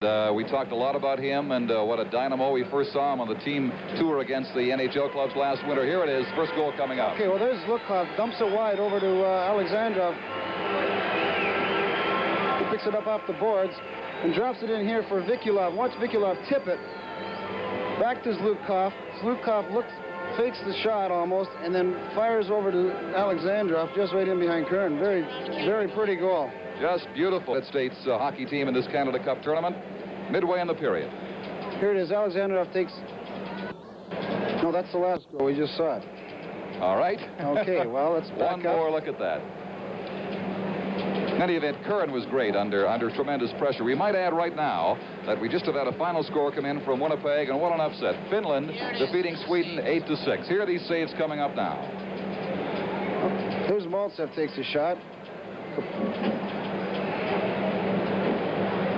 We talked a lot about him and what a dynamo. We first saw him on the team tour against the NHL clubs last winter. Here it is, first goal coming up. Okay, well, there's Lukov, dumps it wide over to Alexandrov. He picks it up off the boards and drops it in here for Vikulov. Watch Vikulov tip it. Back to Zlukov. Zlukov fakes the shot almost, and then fires over to Alexandrov, just right in behind Kern. Very, very pretty goal. Just beautiful. United States hockey team in this Canada Cup tournament, midway in the period. Here it is. Alexandrov takes... No, that's the last goal. We just saw it. All right. Okay, well, let's back One more look at that. In any event, Curran was great under tremendous pressure. We might add right now that we just have had a final score come in from Winnipeg, and what an upset. Finland defeating Sweden 8-6. Here are these saves coming up now. Here's Maltsev takes a shot.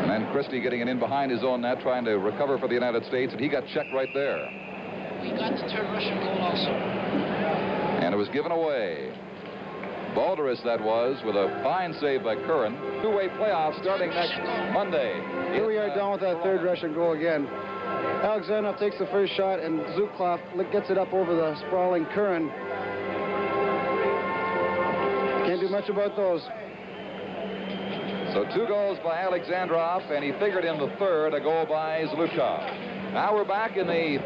And then Christie getting it in behind his own net, trying to recover for the United States, and he got checked right there. We got the third Russian goal also. And it was given away. Balderas, that was, with a fine save by Curran. Two-way playoff starting next Monday. Here we are down with that third Russian goal again. Alexandrov takes the first shot, and Zhuklov gets it up over the sprawling Curran. Can't do much about those. So 2 goals by Alexandrov, and he figured in the third, a goal by Zlukov. Now we're back in the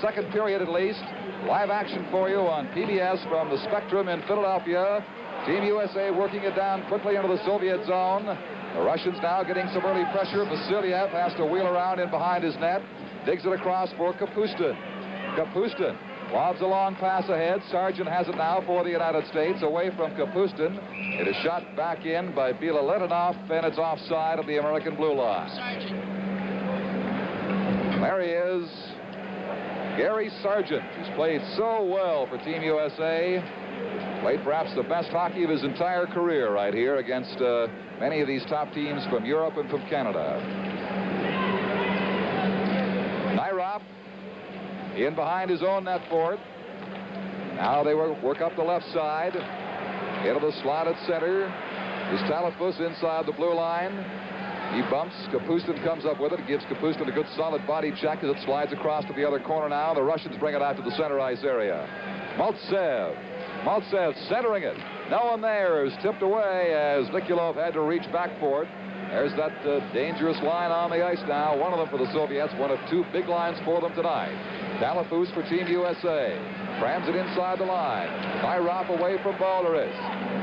second period at least. Live action for you on PBS from the Spectrum in Philadelphia. Team USA working it down quickly into the Soviet zone. The Russians now getting some early pressure. Vasilyev has to wheel around in behind his net. Digs it across for Kapustin. Kapustin lobs a long pass ahead. Sargent has it now for the United States. Away from Kapustin. It is shot back in by Bileletdinov, and it's offside of the American blue line. There he is. Gary Sargent, who's played so well for Team USA. Played perhaps the best hockey of his entire career right here against many of these top teams from Europe and from Canada. Nairop in behind his own net for it. Now they work up the left side. Into the slot at center. Is Talafus inside the blue line. He bumps. Kapustin comes up with it. Gives Kapustin a good solid body check as it slides across to the other corner now. The Russians bring it out to the center ice area. Maltsev centering it. No one there is tipped away as Vikulov had to reach back for it. There's that dangerous line on the ice now. One of them for the Soviets. One of 2 big lines for them tonight. Talafus for Team USA. Crams it inside the line. Nairop away from Balderas.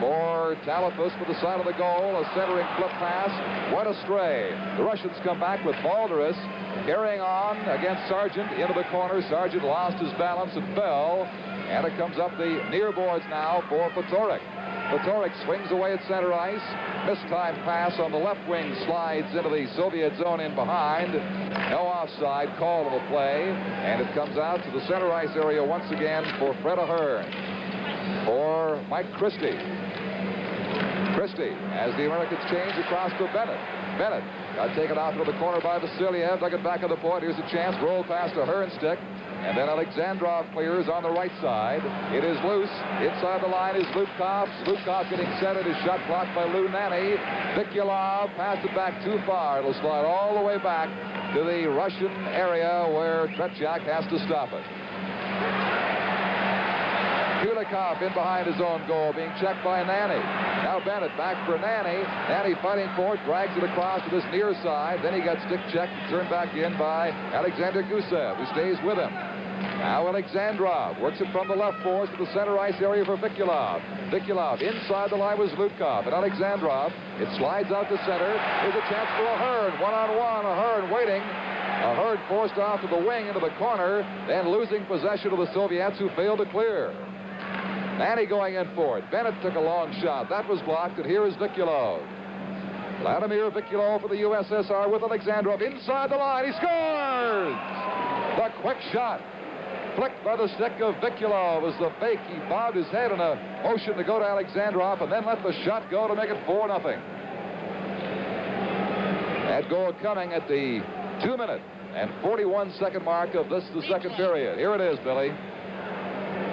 For Talafus for the side of the goal. A centering flip pass. Went astray. The Russians come back with Balderas carrying on against Sargent into the corner. Sargent lost his balance and fell. And it comes up the near boards now for Fatorik. Fatorik swings away at center ice. Mistimed pass on the left wing slides into the Soviet zone in behind. No offside call on the play. And it comes out to the center ice area once again for Fred Ahern. For Mike Christie. Christie, as the Americans change across to Bennett. Bennett got taken out into the corner by Vasilyev. Dug it back at the point. Here's a chance. Roll past Ahern stick. And then Alexandrov clears on the right side. It is loose. Inside the line is Zlukov. Zlukov getting set. It is shot blocked by Lou Nanny. Vikulov passed it back too far. It'll slide all the way back to the Russian area where Tretjak has to stop it. Kulikov in behind his own goal, being checked by Nanny. Now Bennett back for Nanny. Nanny fighting for it, drags it across to this near side. Then he got stick checked and turned back in by Alexander Gusev, who stays with him. Now Alexandrov works it from the left boards to the center ice area for Vikulov. Vikulov inside the line with Zlukov. And Alexandrov, it slides out to center. Here's a chance for Ahern. One-on-one, Ahern waiting. Ahern forced off to the wing into the corner, then losing possession of the Soviets who failed to clear. Nanny going in for it. Bennett took a long shot. That was blocked, and here is Vikulov. Vladimir Vikulov for the USSR with Alexandrov inside the line. He scores! The quick shot. Flicked by the stick of Vikulov as the fake. He bobbed his head in a motion to go to Alexandrov and then let the shot go to make it 4-0. That goal coming at the 2-minute and 41-second mark of the second period. Here it is, Billy.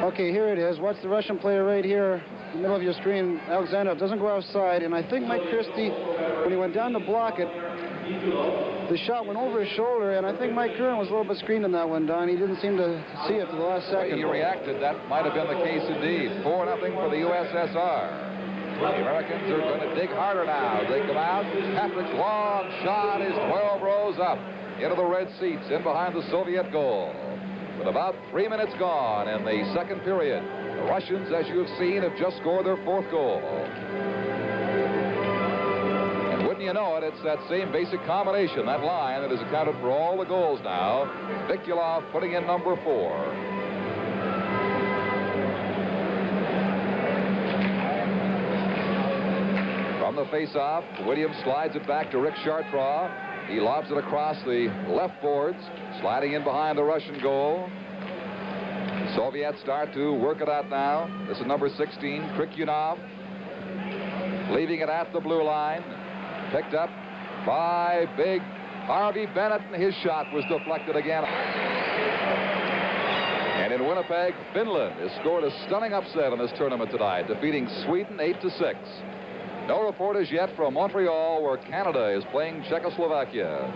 Okay, here it is. Watch the Russian player right here in the middle of your screen. Alexandrov doesn't go outside, and I think Mike Christie, when he went down to block it, The shot went over his shoulder, and I think Mike Curran was a little bit screened in that one, Don. He didn't seem to see it to the last second. He reacted. That might have been the case indeed. 4-0 for the USSR. The Americans are going to dig harder now. They come out. Patrick's long shot is 12 rows up into the red seats in behind the Soviet goal. With about 3 minutes gone in the second period, the Russians, as you have seen, have just scored their 4th goal. And wouldn't you know it, it's that same basic combination, that line, that has accounted for all the goals now. Vikulov putting in number 4. From the face-off, Williams slides it back to Rick Chartraw. He lobs it across the left boards, sliding in behind the Russian goal. Soviets start to work it out now. This is number 16, Krikyunov, leaving it at the blue line. Picked up by big Harvey Bennett, and his shot was deflected again. And in Winnipeg, Finland has scored a stunning upset in this tournament tonight, defeating Sweden 8-6. No report as yet from Montreal, where Canada is playing Czechoslovakia.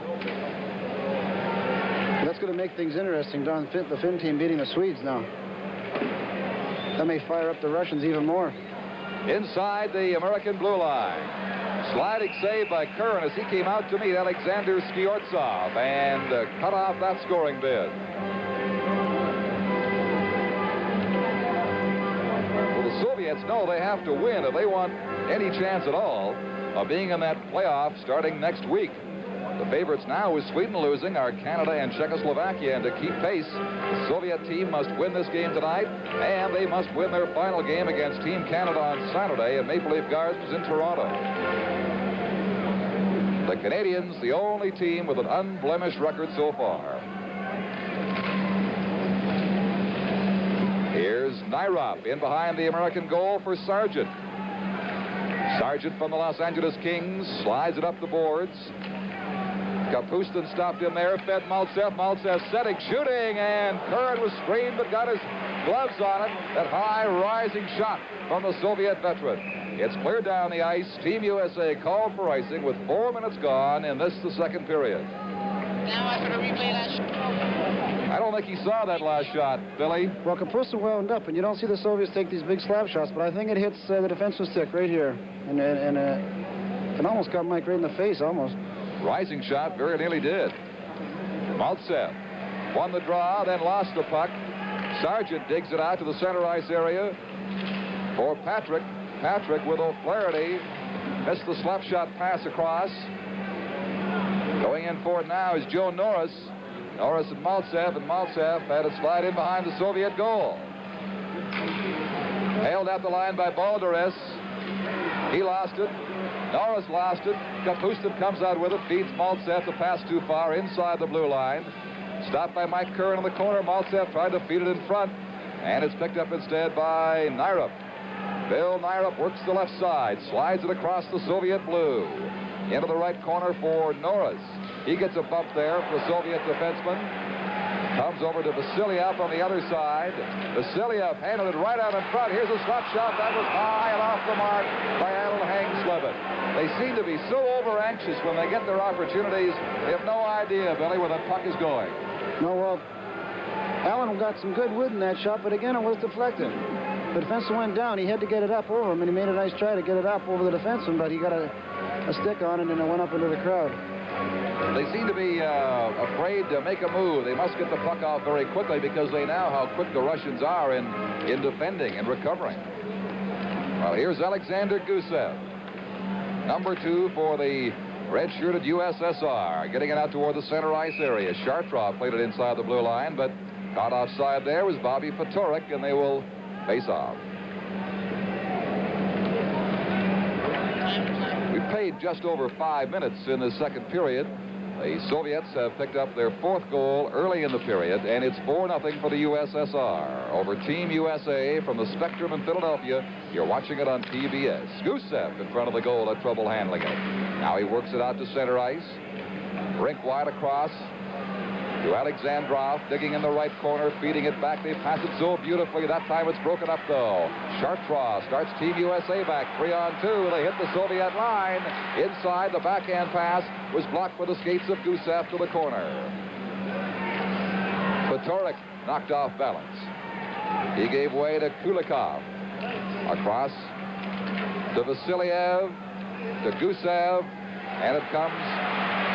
That's going to make things interesting, Don. The Finn team beating the Swedes now. That may fire up the Russians even more. Inside the American blue line. Sliding save by Curran as he came out to meet Alexander Skyortsov and cut off that scoring bid. Well, the Soviets know they have to win if they want any chance at all of being in that playoff starting next week. The favorites now, with Sweden losing, are Canada and Czechoslovakia, and to keep pace, the Soviet team must win this game tonight, and they must win their final game against Team Canada on Saturday at Maple Leaf Gardens in Toronto. The Canadians, the only team with an unblemished record so far. Here's Nyrop in behind the American goal for Sargent. Sargent from the Los Angeles Kings slides it up the boards. Kapustin stopped in there, fed Maltsev. Maltsev setting, shooting, and Curran was screened but got his gloves on it. That high rising shot from the Soviet veteran. It's clear down the ice. Team USA called for icing with 4 minutes gone in this, the second period. Now I'm going to replay that shot. I don't think he saw that last shot, Billy. Well, Kapustin wound up, and you don't see the Soviets take these big slap shots, but I think it hits the defensive stick right here. And it almost got Mike right in the face, almost. Rising shot, very nearly did. Maltsev won the draw, then lost the puck. Sargent digs it out to the center ice area for Patrick. Patrick with O'Flaherty missed the slap shot pass across. Going in for it now is Joe Norris. Norris and Maltsev had it slide in behind the Soviet goal. Hailed at the line by Balderas. He lost it. Norris lost it. Kapustin comes out with it, feeds Maltsev. The pass too far inside the blue line. Stopped by Mike Curran in the corner. Maltsev tried to feed it in front, and it's picked up instead by Nyrop. Bill Nyrop works the left side, slides it across the Soviet blue. Into the right corner for Norris. He gets a bump there for the Soviet defenseman. Comes over to Vasilyev on the other side. Vasilyev handled it right out in front. Here's a slap shot that was high and off the mark by Adel Hangslevin. They seem to be so over-anxious when they get their opportunities. They have no idea, Billy, where the puck is going. No, well, Allen got some good wood in that shot, but again, it was deflected. The defenseman went down. He had to get it up over him, and he made a nice try to get it up over the defenseman, but he got a stick on it, and it went up into the crowd. They seem to be afraid to make a move. They must get the puck off very quickly because they know how quick the Russians are in defending and recovering. Well, here's Alexander Gusev, number 2 for the red-shirted USSR, getting it out toward the center ice area. Chartraw played it inside the blue line, but caught offside there was Bobby Fatorik, and they will face off. We played just over 5 minutes in the second period. The Soviets have picked up their 4th goal early in the period, and it's 4-0 for the USSR over Team USA from the Spectrum in Philadelphia. You're watching it on PBS. Gusev in front of the goal, had trouble handling it. Now he works it out to center ice. Rink wide across to Alexandrov, digging in the right corner, feeding it back. They pass it so beautifully. That time it's broken up, though. Chartres starts Team USA back 3-on-2. They hit the Soviet line. Inside, the backhand pass was blocked with the skates of Gusev to the corner. Fedoruk knocked off balance. He gave way to Kulikov. Across to Vasiliev, to Gusev, and it comes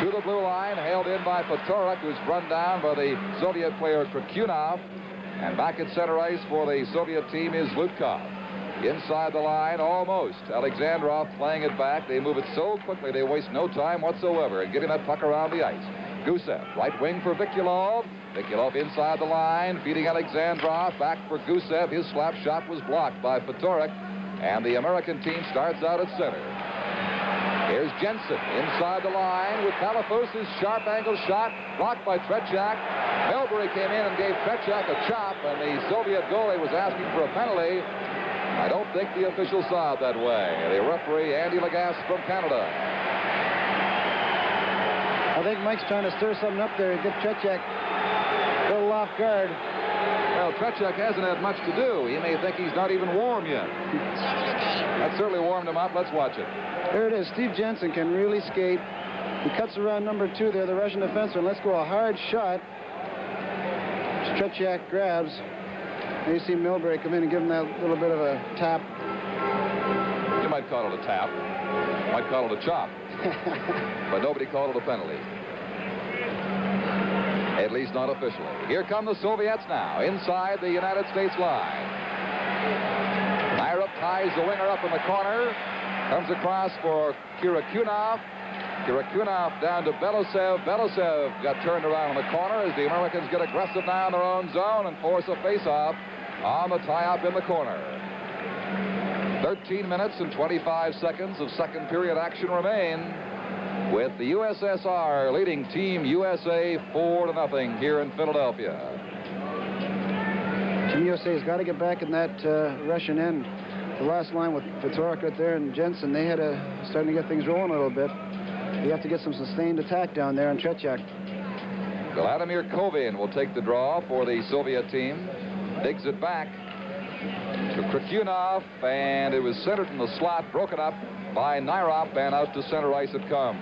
to the blue line, held in by Fedoruk, who's run down by the Soviet player Krakunov. And back at center ice for the Soviet team is Lutkov. Inside the line, almost. Alexandrov playing it back. They move it so quickly, they waste no time whatsoever in getting that puck around the ice. Gusev, right wing for Vikulov. Vikulov inside the line, feeding Alexandrov. Back for Gusev. His slap shot was blocked by Fedoruk. And the American team starts out at center. Here's Jensen inside the line with Talafus' sharp angle shot blocked by Tretiak. Milbury came in and gave Tretiak a chop, and the Soviet goalie was asking for a penalty. I don't think the officials saw it that way. The referee, Andy Lagasse from Canada. I think Mike's trying to stir something up there and get Tretiak a little off guard. Well, Tretiak hasn't had much to do. He may think he's not even warm yet. That certainly warmed him up. Let's watch it. There it is. Steve Jensen can really skate. He cuts around number 2 there, the Russian defenseman. Let's go, a hard shot. Tretiak grabs. And you see Milbury come in and give him that little bit of a tap. You might call it a tap. You might call it a chop. But nobody called it a penalty. At least not officially. Here come the Soviets now, inside the United States line. Nairov ties the winger up in the corner. Comes across for Kirakunov. Kirakunov down to Belosev. Belosev got turned around in the corner as the Americans get aggressive now in their own zone and force a face-off on the tie-up in the corner. 13 minutes and 25 seconds of second period action remain, with the USSR leading Team USA 4-0 here in Philadelphia. Team USA has got to get back in that Russian end. The last line with Fedoruk right there and Jensen, they had starting to get things rolling a little bit. You have to get some sustained attack down there on Tretiak. Vladimir Kovin will take the draw for the Soviet team. Digs it back to Krakunov, and it was centered in the slot, broken up by Nairov, and out to center ice it comes.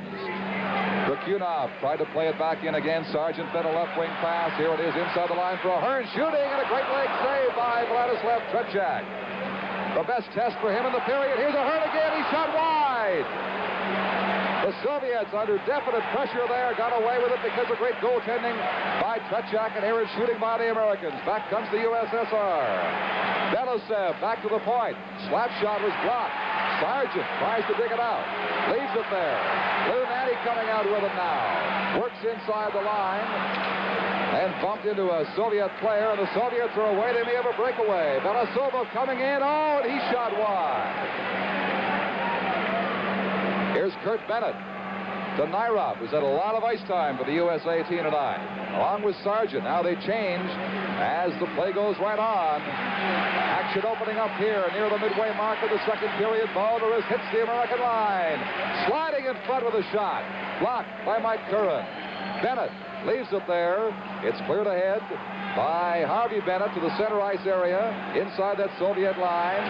Krakunov tried to play it back in again. Sargent fed a left wing pass. Here it is inside the line for Ahern, shooting, and a great leg save by Vladislav Tretiak. The best test for him in the period. Here's Ahern again. He shot wide. The Soviets, under definite pressure there, got away with it because of great goaltending by Tretiak, and here is shooting by the Americans. Back comes the USSR. Belosev back to the point. Slap shot was blocked. Sargent tries to dig it out. Leaves it there. Lou Nanny coming out with it now. Works inside the line and bumped into a Soviet player, and the Soviets are away. They may have a breakaway. Belosev coming in. Oh, and he shot wide. Here's Kurt Bennett to Nairov, who's had a lot of ice time for the USA team tonight. Along with Sargent. Now they change as the play goes right on. Action opening up here near the midway mark of the second period. Balderas hits the American line. Sliding in front with a shot. Blocked by Mike Curran. Bennett leaves it there. It's cleared ahead by Harvey Bennett to the center ice area inside that Soviet line.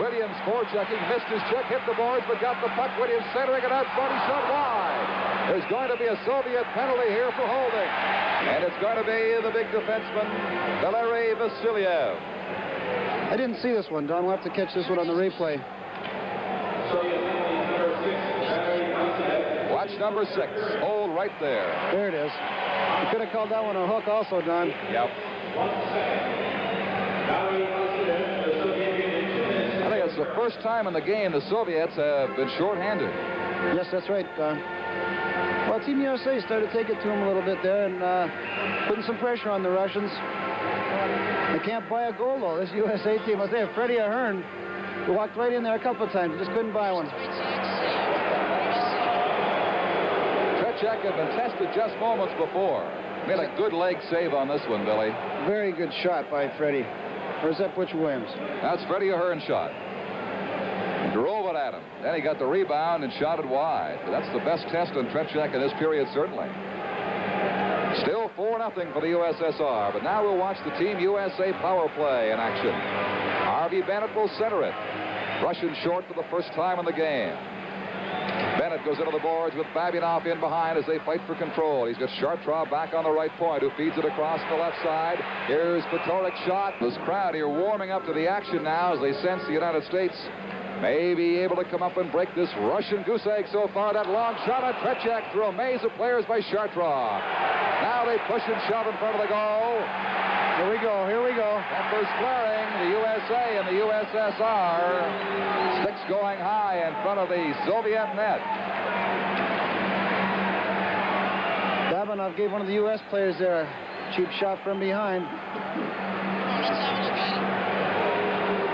Williams forechecking, missed his check, hit the boards, but got the puck. Williams centering it out front. He shot wide. There's going to be a Soviet penalty here for holding, and it's going to be the big defenseman, Valery Vasiliev. I didn't see this one, Don. We'll have to catch this one on the replay. Watch number 6. Hold right there. There it is. You could have called that one a hook also, Don. Yep. I think it's the first time in the game the Soviets have been shorthanded. Yes, that's right, Don. Well, Team USA started to take it to them a little bit there and putting some pressure on the Russians. They can't buy a goal, though. This USA team, I'll tell you, Freddie Ahern, who walked right in there a couple of times, just couldn't buy one. Tretiak had been tested just moments before. Made a good leg save on this one, Billy. Very good shot by Freddie. Or is that Butch Williams? That's Freddie Ahern's shot. He drove it at him. Then he got the rebound and shot it wide. That's the best test on Tretiak in this period, certainly. Still 4 4-0 for the USSR. But now we'll watch the Team USA power play in action. Harvey Bennett will center it. Russian short for the first time in the game. Bennett goes into the boards with Babinoff in behind as they fight for control. He's got Chartraw back on the right point, who feeds it across the left side. Here's Patorek's shot. This crowd here warming up to the action now as they sense the United States may be able to come up and break this Russian goose egg so far. That long shot on Tretiak through a maze of players by Chartraw. Now they push and shove in front of the goal. Here we go, here we go. Embers flaring, the USA and the USSR. Sticks going high in front of the Soviet net. Babinov gave one of the U.S. players there a cheap shot from behind.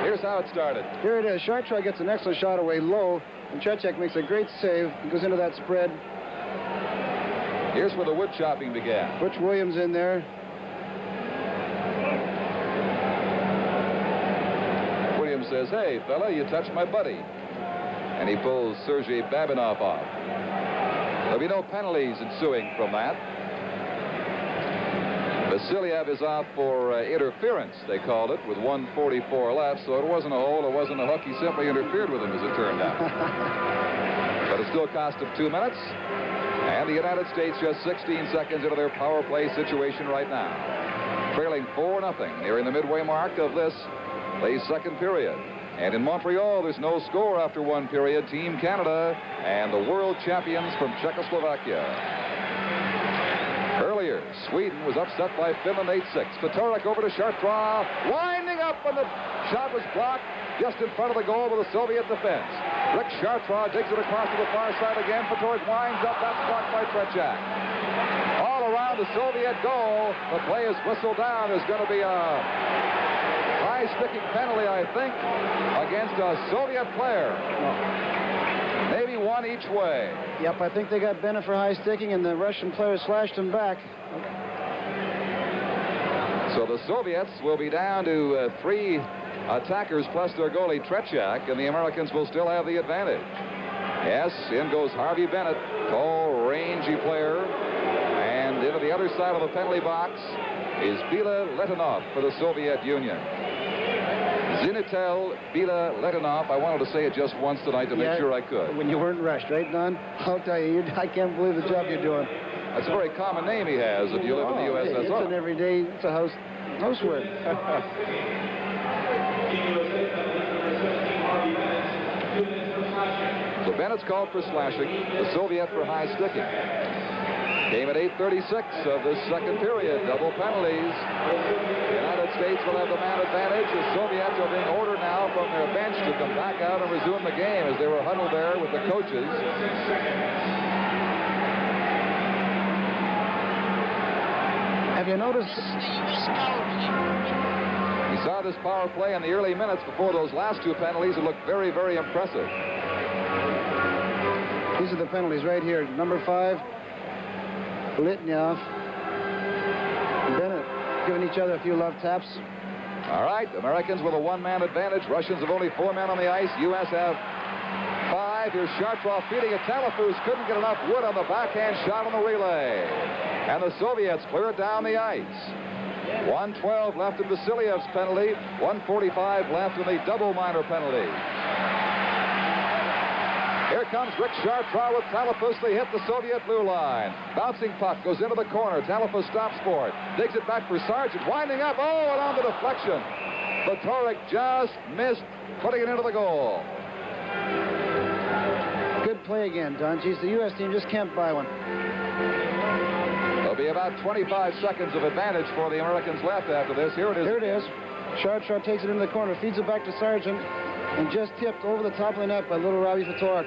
Here's how it started. Here it is. Chartraw gets an excellent shot away low, and Tretiak makes a great save. He goes into that spread. Here's where the wood chopping began. Butch Williams in there. Williams says, "Hey, fella, you touched my buddy." And he pulls Sergei Babinov off. There'll be no penalties ensuing from that. Vasiliev is out for interference, they called it, with 1:44 left, so it wasn't a hole, it wasn't a hook. He simply interfered with him, as it turned out. But it still cost him 2 minutes, and the United States just 16 seconds into their power play situation right now. Trailing 4-0, nearing the midway mark of this, the second period. And in Montreal, there's no score after one period. Team Canada and the world champions from Czechoslovakia. Earlier, Sweden was upset by Finland 8-6. Patorik over to Chartraw, winding up, and the shot was blocked just in front of the goal with the Soviet defense. Rick Chartraw digs it across to the far side again. Patorik winds up. That's blocked by Tretiak. All around the Soviet goal, the play is whistled down. There's going to be a high-sticking penalty, I think, against a Soviet player. Maybe one each way. Yep, I think they got Bennett for high sticking, and the Russian player slashed him back. So the Soviets will be down to 3 attackers plus their goalie Tretiak, and the Americans will still have the advantage. Yes, in goes Harvey Bennett, tall, rangy player, and into the other side of the penalty box is Bila Letinov for the Soviet Union. Zinitel Bila Letinov. I wanted to say it just once tonight to make sure I could. When you weren't rushed, right, Don? I'll tell you, I can't believe the job you're doing. That's a very common name he has if you live in the USSR. It's an everyday, it's a housework. So Bennett's called for slashing, the Soviet for high sticking. Game at 8:36 of the second period. Double penalties. The United States will have the man advantage. The Soviets are being ordered now from their bench to come back out and resume the game as they were huddled there with the coaches. Have you noticed? We saw this power play in the early minutes before those last 2 penalties. It looked very, very impressive. These are the penalties right here. Number 5. Litnyov, Bennett giving each other a few love taps. All right, Americans with a 1-man advantage. Russians have only 4 men on the ice. U.S. have 5. Here's Chartraw feeding it. Talafus couldn't get enough wood on the backhand shot on the relay. And the Soviets clear it down the ice. 1:12 left in Vasiliev's penalty. 1:45 left in the double minor penalty. Here comes Rick Chartraw with Talafus. They hit the Soviet blue line. Bouncing puck goes into the corner. Talafus stops for it. Digs it back for Sargent. Winding up. Oh, and on the deflection. Patorik just missed putting it into the goal. Good play again, Don. Geez, the U.S. team just can't buy one. There'll be about 25 seconds of advantage for the Americans left after this. Here it is. Here it is. Chartraw takes it into the corner, feeds it back to Sargent, and just tipped over the top of the net by little Robbie Patorik.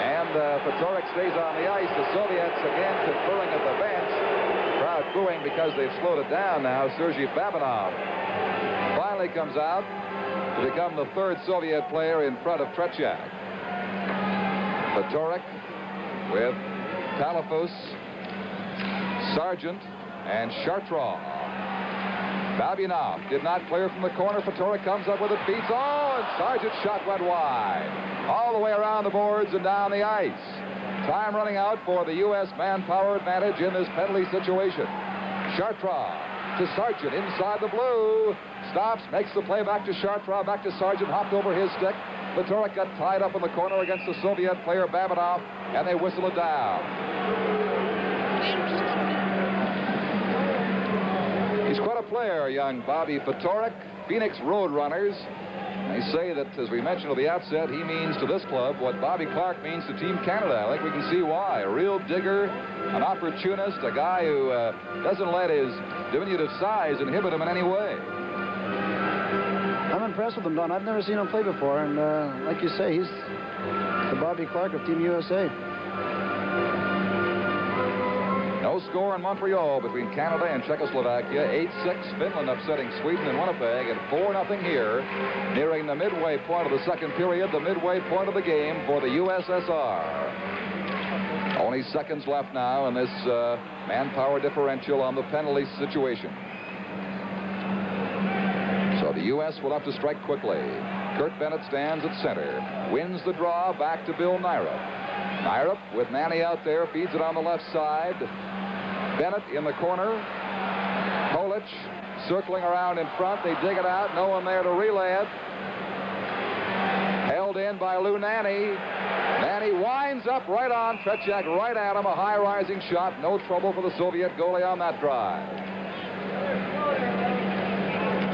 And Patorik stays on the ice. The Soviets again conferring at the bench. Crowd booing because they've slowed it down now. Sergei Babinov finally comes out to become the 3rd Soviet player in front of Tretiak. Patorik with Talafus, Sargent, and Chartraw. Babinov did not clear from the corner. Patorik comes up with it, beats. Oh, and Sargent's shot went wide. All the way around the boards and down the ice. Time running out for the U.S. manpower advantage in this penalty situation. Chartrand to Sargent inside the blue. Stops, makes the play back to Chartrand, back to Sargent, hopped over his stick. Fedoruk got tied up in the corner against the Soviet player Babinov, and they whistle it down. He's quite a player, young Bobby Fedoruk. Phoenix Roadrunners. They say that, as we mentioned at the outset, he means to this club what Bobby Clark means to Team Canada. I think we can see why. A real digger, an opportunist, a guy who doesn't let his diminutive size inhibit him in any way. I'm impressed with him, Don. I've never seen him play before, and like you say, he's the Bobby Clark of Team USA. No score in Montreal between Canada and Czechoslovakia. 8-6, Finland upsetting Sweden in Winnipeg, and 4-0 here, nearing the midway point of the second period, the midway point of the game for the USSR. Only seconds left now in this manpower differential on the penalty situation. So the U.S. will have to strike quickly. Kurt Bennett stands at center, wins the draw, back to Bill Nyrup. Nyrup with Nanny out there, feeds it on the left side. Bennett in the corner. Polich circling around in front. They dig it out. No one there to relay it. Held in by Lou Nanny. Nanny winds up right on Tretiak, right at him. A high-rising shot. No trouble for the Soviet goalie on that drive.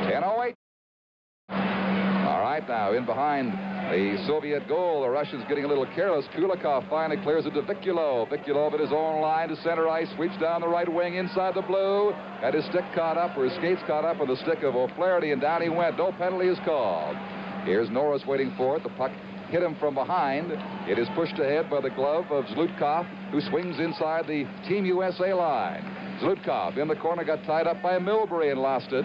10:08. All right, now in behind the Soviet goal, the Russians getting a little careless. Kulikov finally clears it to Vikulov. Vikulov at his own line to center ice, sweeps down the right wing inside the blue. Had his stick caught up, or his skates caught up with the stick of O'Flaherty, and down he went. No penalty is called. Here's Norris waiting for it. The puck hit him from behind. It is pushed ahead by the glove of Zlutkov, who swings inside the Team USA line. Zlutkov in the corner got tied up by Milbury and lost it.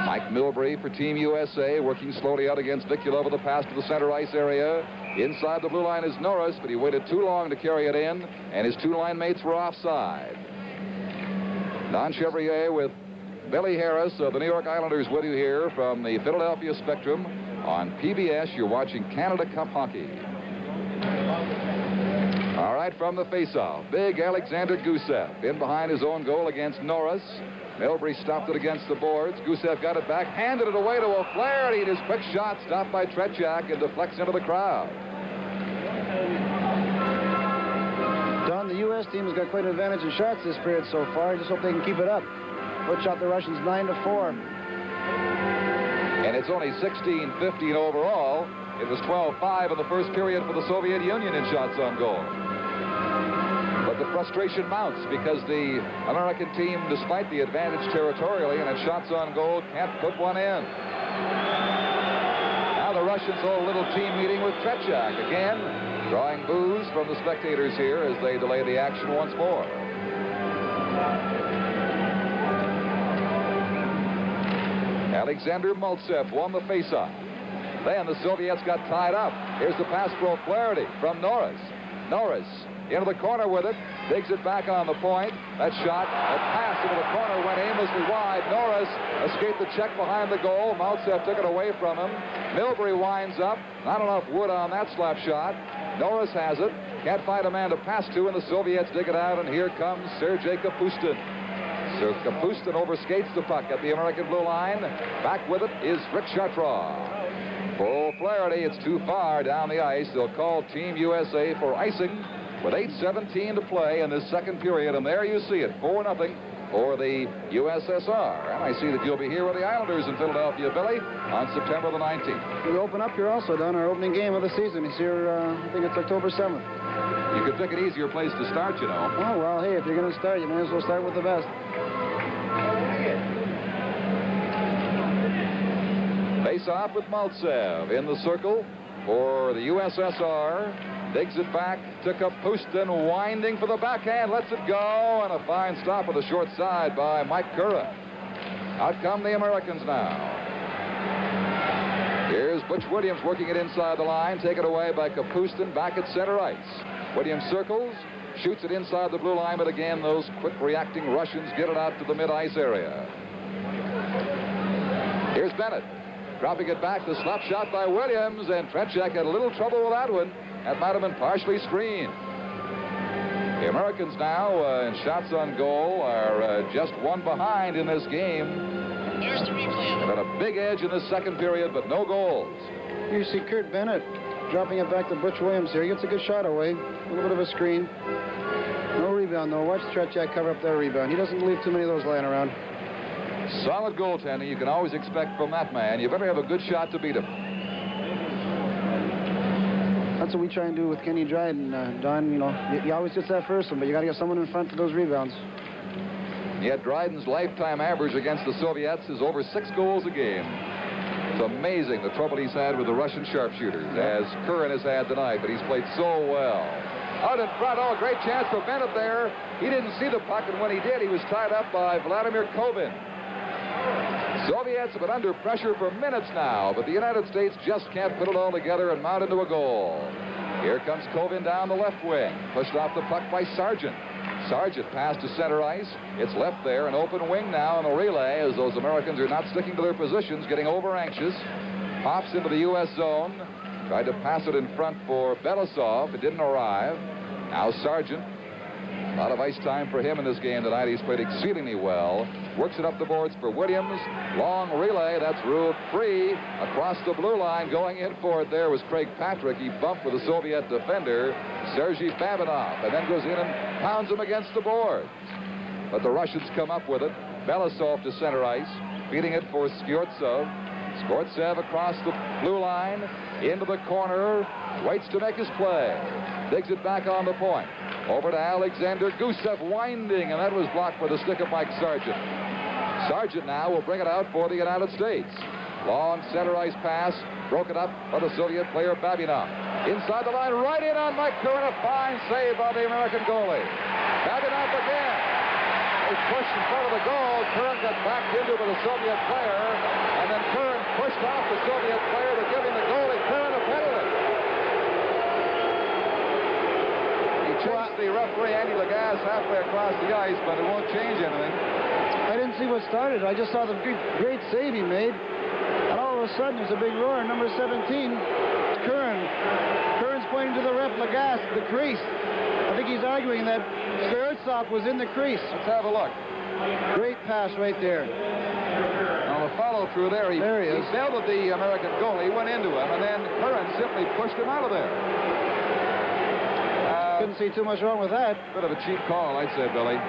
Mike Milbury for Team USA, working slowly out against Vikulov with a pass to the center ice area. Inside the blue line is Norris, but he waited too long to carry it in, and his two line mates were offside. Don Chevrier with Billy Harris of the New York Islanders with you here from the Philadelphia Spectrum. On PBS, you're watching Canada Cup hockey. All right, from the faceoff, big Alexander Gusev in behind his own goal against Norris. Milbury stopped it against the boards. Gusev got it back, handed it away to O'Flaherty, and his quick shot stopped by Tretiak and deflects into the crowd. Don, the U.S. team has got quite an advantage in shots this period so far. I just hope they can keep it up. Outshot the Russians 9-4. And it's only 16-15 overall. It was 12-5 in the first period for the Soviet Union in shots on goal. But the frustration mounts because the American team, despite the advantage territorially and its shots on goal, can't put one in. Now the Russians hold a little team meeting with Tretiak again, drawing boos from the spectators here as they delay the action once more. Alexander Maltsev won the faceoff. Then the Soviets got tied up. Here's the pass for O'Flaherty from Norris. Norris into the corner with it, digs it back on the point. That shot, a pass into the corner, went aimlessly wide. Norris escaped the check behind the goal. Maltsev took it away from him. Milbury winds up. Not enough wood on that slap shot. Norris has it. Can't find a man to pass to, and the Soviets dig it out, and here comes Sergei Kapustin. So Kapustin overskates the puck at the American blue line. Back with it is Rick Chartrand. For O'Flaherty, it's too far down the ice. They'll call Team USA for icing with 8:17 to play in this second period. And there you see it, 4-0 for the USSR. And I see that you'll be here with the Islanders in Philadelphia, Billy, on September the 19th. We open up here also, Don. Our opening game of the season is here, I think it's October 7th. You could pick an easier place to start, you know. Oh, well, hey, if you're going to start, you may as well start with the best. Face off with Maltsev in the circle for the USSR. Digs it back to Kapustin, winding for the backhand, lets it go, and a fine stop of the short side by Mike Curran. Out come the Americans now. Here's Butch Williams working it inside the line, taken away by Kapustin back at center ice. Williams circles, shoots it inside the blue line, but again, those quick reacting Russians get it out to the mid-ice area. Here's Bennett, dropping it back, the slap shot by Williams, and Tretiak had a little trouble with that one. That might have been partially screened. The Americans now in shots on goal are just one behind in this game. Here's the replay. They've got a big edge in the second period, but no goals. Here you see Kurt Bennett dropping it back to Butch Williams here. He gets a good shot away. A little bit of a screen. No rebound, though. Watch Tretiak cover up that rebound. He doesn't leave too many of those lying around. Solid goaltending you can always expect from that man. You better have a good shot to beat him. That's what we try and do with Kenny Dryden, Don. You know, he always gets that first one, but you got to get someone in front for those rebounds. Yet Dryden's lifetime average against the Soviets is over 6 goals a game. It's amazing the trouble he's had with the Russian sharpshooters, as Curran has had tonight, but he's played so well. Out in front, oh, a great chance for Bennett there. He didn't see the puck, and when he did, he was tied up by Vladimir Kovin. Soviets have been under pressure for minutes now, but the United States just can't put it all together and mount into a goal. Here comes Kovin down the left wing, pushed off the puck by Sargent. Sargent passed to center ice. It's left there, an open wing now in the relay as those Americans are not sticking to their positions, getting over anxious. Pops into the U.S. zone. Tried to pass it in front for Belousov. It didn't arrive. Now Sargent. A lot of ice time for him in this game tonight. He's played exceedingly well. Works it up the boards for Williams. Long relay. That's ruled free. Across the blue line. Going in for it there was Craig Patrick. He bumped with the Soviet defender, Sergei Babinov, and then goes in and pounds him against the boards. But the Russians come up with it. Belousov to center ice. Feeding it for Skyortsov. Skyortsov across the blue line. Into the corner. Waits to make his play. Digs it back on the point. Over to Alexander Gusev, winding, and that was blocked by the stick of Mike Sargent. Sargent now will bring it out for the United States. Long center ice pass, broken up by the Soviet player Babinov. Inside the line, right in on Mike Curran, a fine save by the American goalie. Babinov again. They pushed in front of the goal. Curran got backed into by the Soviet player, and then Curran pushed off the Soviet player to give him the goalie Curran a penalty. Chased the referee, Andy Lagasse, halfway across the ice, but it won't change anything. I didn't see what started. I just saw the great save he made. And all of a sudden, there's a big roar. Number 17, Curran. Curran's pointing to the ref, Lagasse, the crease. I think he's arguing that Skyortsov was in the crease. Let's have a look. Great pass right there. Now, the follow-through there, he is. belted the American goalie, went into him, and then Curran simply pushed him out of there. Couldn't see too much wrong with that. Bit of a cheap call, I'd say, Billy. I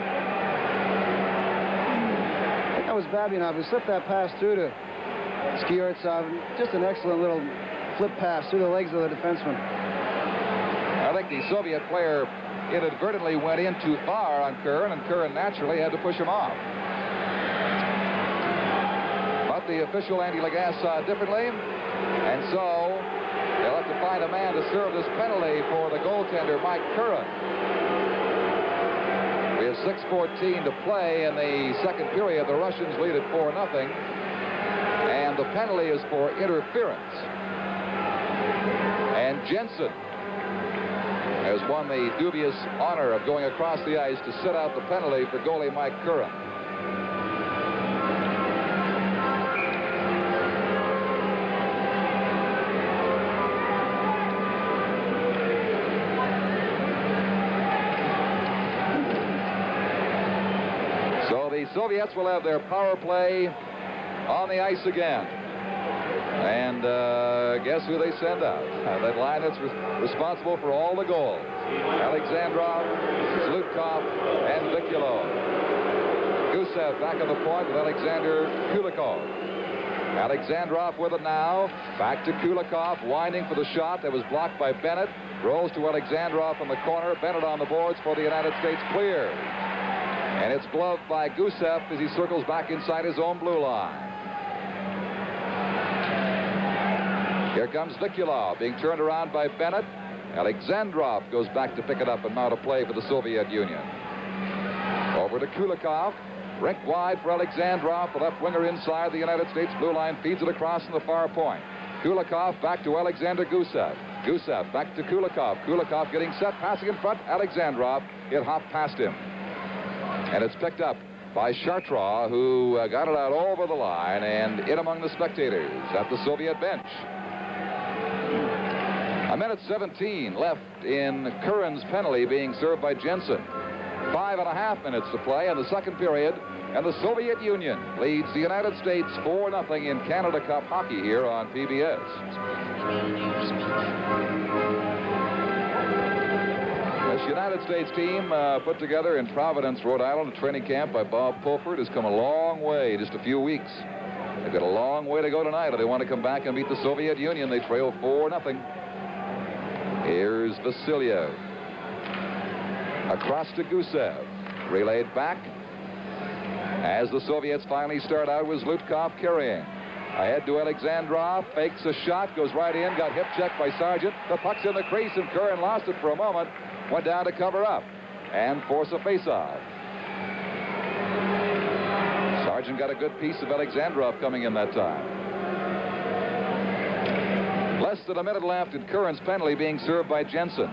think that was Babinov who slipped that pass through to Skyortsov. Just an excellent little flip pass through the legs of the defenseman. I think the Soviet player inadvertently went in too far on Curran, and Curran naturally had to push him off. But the official, Andy Lagasse, saw it differently, and so they'll have to find a man to serve this penalty for the goaltender, Mike Curran. We have 6:14 to play in the second period. The Russians lead at 4-0. And the penalty is for interference. And Jensen has won the dubious honor of going across the ice to set out the penalty for goalie Mike Curran. The Soviets will have their power play on the ice again. And guess who they send out? That line that's responsible for all the goals. Alexandrov, Zlutkov, and Vikulov. Gusev back at the point with Alexander Kulikov. Alexandrov with it now. Back to Kulikov, winding for the shot that was blocked by Bennett. Rolls to Alexandrov in the corner. Bennett on the boards for the United States, clear. And it's gloved by Gusev as he circles back inside his own blue line. Here comes Vikulov being turned around by Bennett. Alexandrov goes back to pick it up and mount a play for the Soviet Union. Over to Kulikov. Rink wide for Alexandrov. The left winger inside the United States blue line feeds it across from the far point. Kulikov back to Alexander Gusev. Gusev back to Kulikov. Kulikov getting set, passing in front. Alexandrov. It hopped past him. And it's picked up by Chartrand, who got it out over the line and in among the spectators at the Soviet bench. A minute 17 left in Curran's penalty being served by Jensen. 5.5 minutes to play in the second period, and the Soviet Union leads the United States 4-0 in Canada Cup hockey here on PBS. This United States team put together in Providence, Rhode Island, a training camp by Bob Pulford has come a long way, just a few weeks. They've got a long way to go tonight if they want to come back and beat the Soviet Union. They trail 4-0. Here's Vasilyev. Across to Gusev. Relayed back. As the Soviets finally start out with Zlutkov carrying. Ahead to Alexandrov. Fakes a shot. Goes right in. Got hip checked by Sargent. The puck's in the crease, and Curran lost it for a moment. Went down to cover up and force a face-off. Sargent got a good piece of Alexandrov coming in that time. Less than a minute left in Curran's penalty being served by Jensen.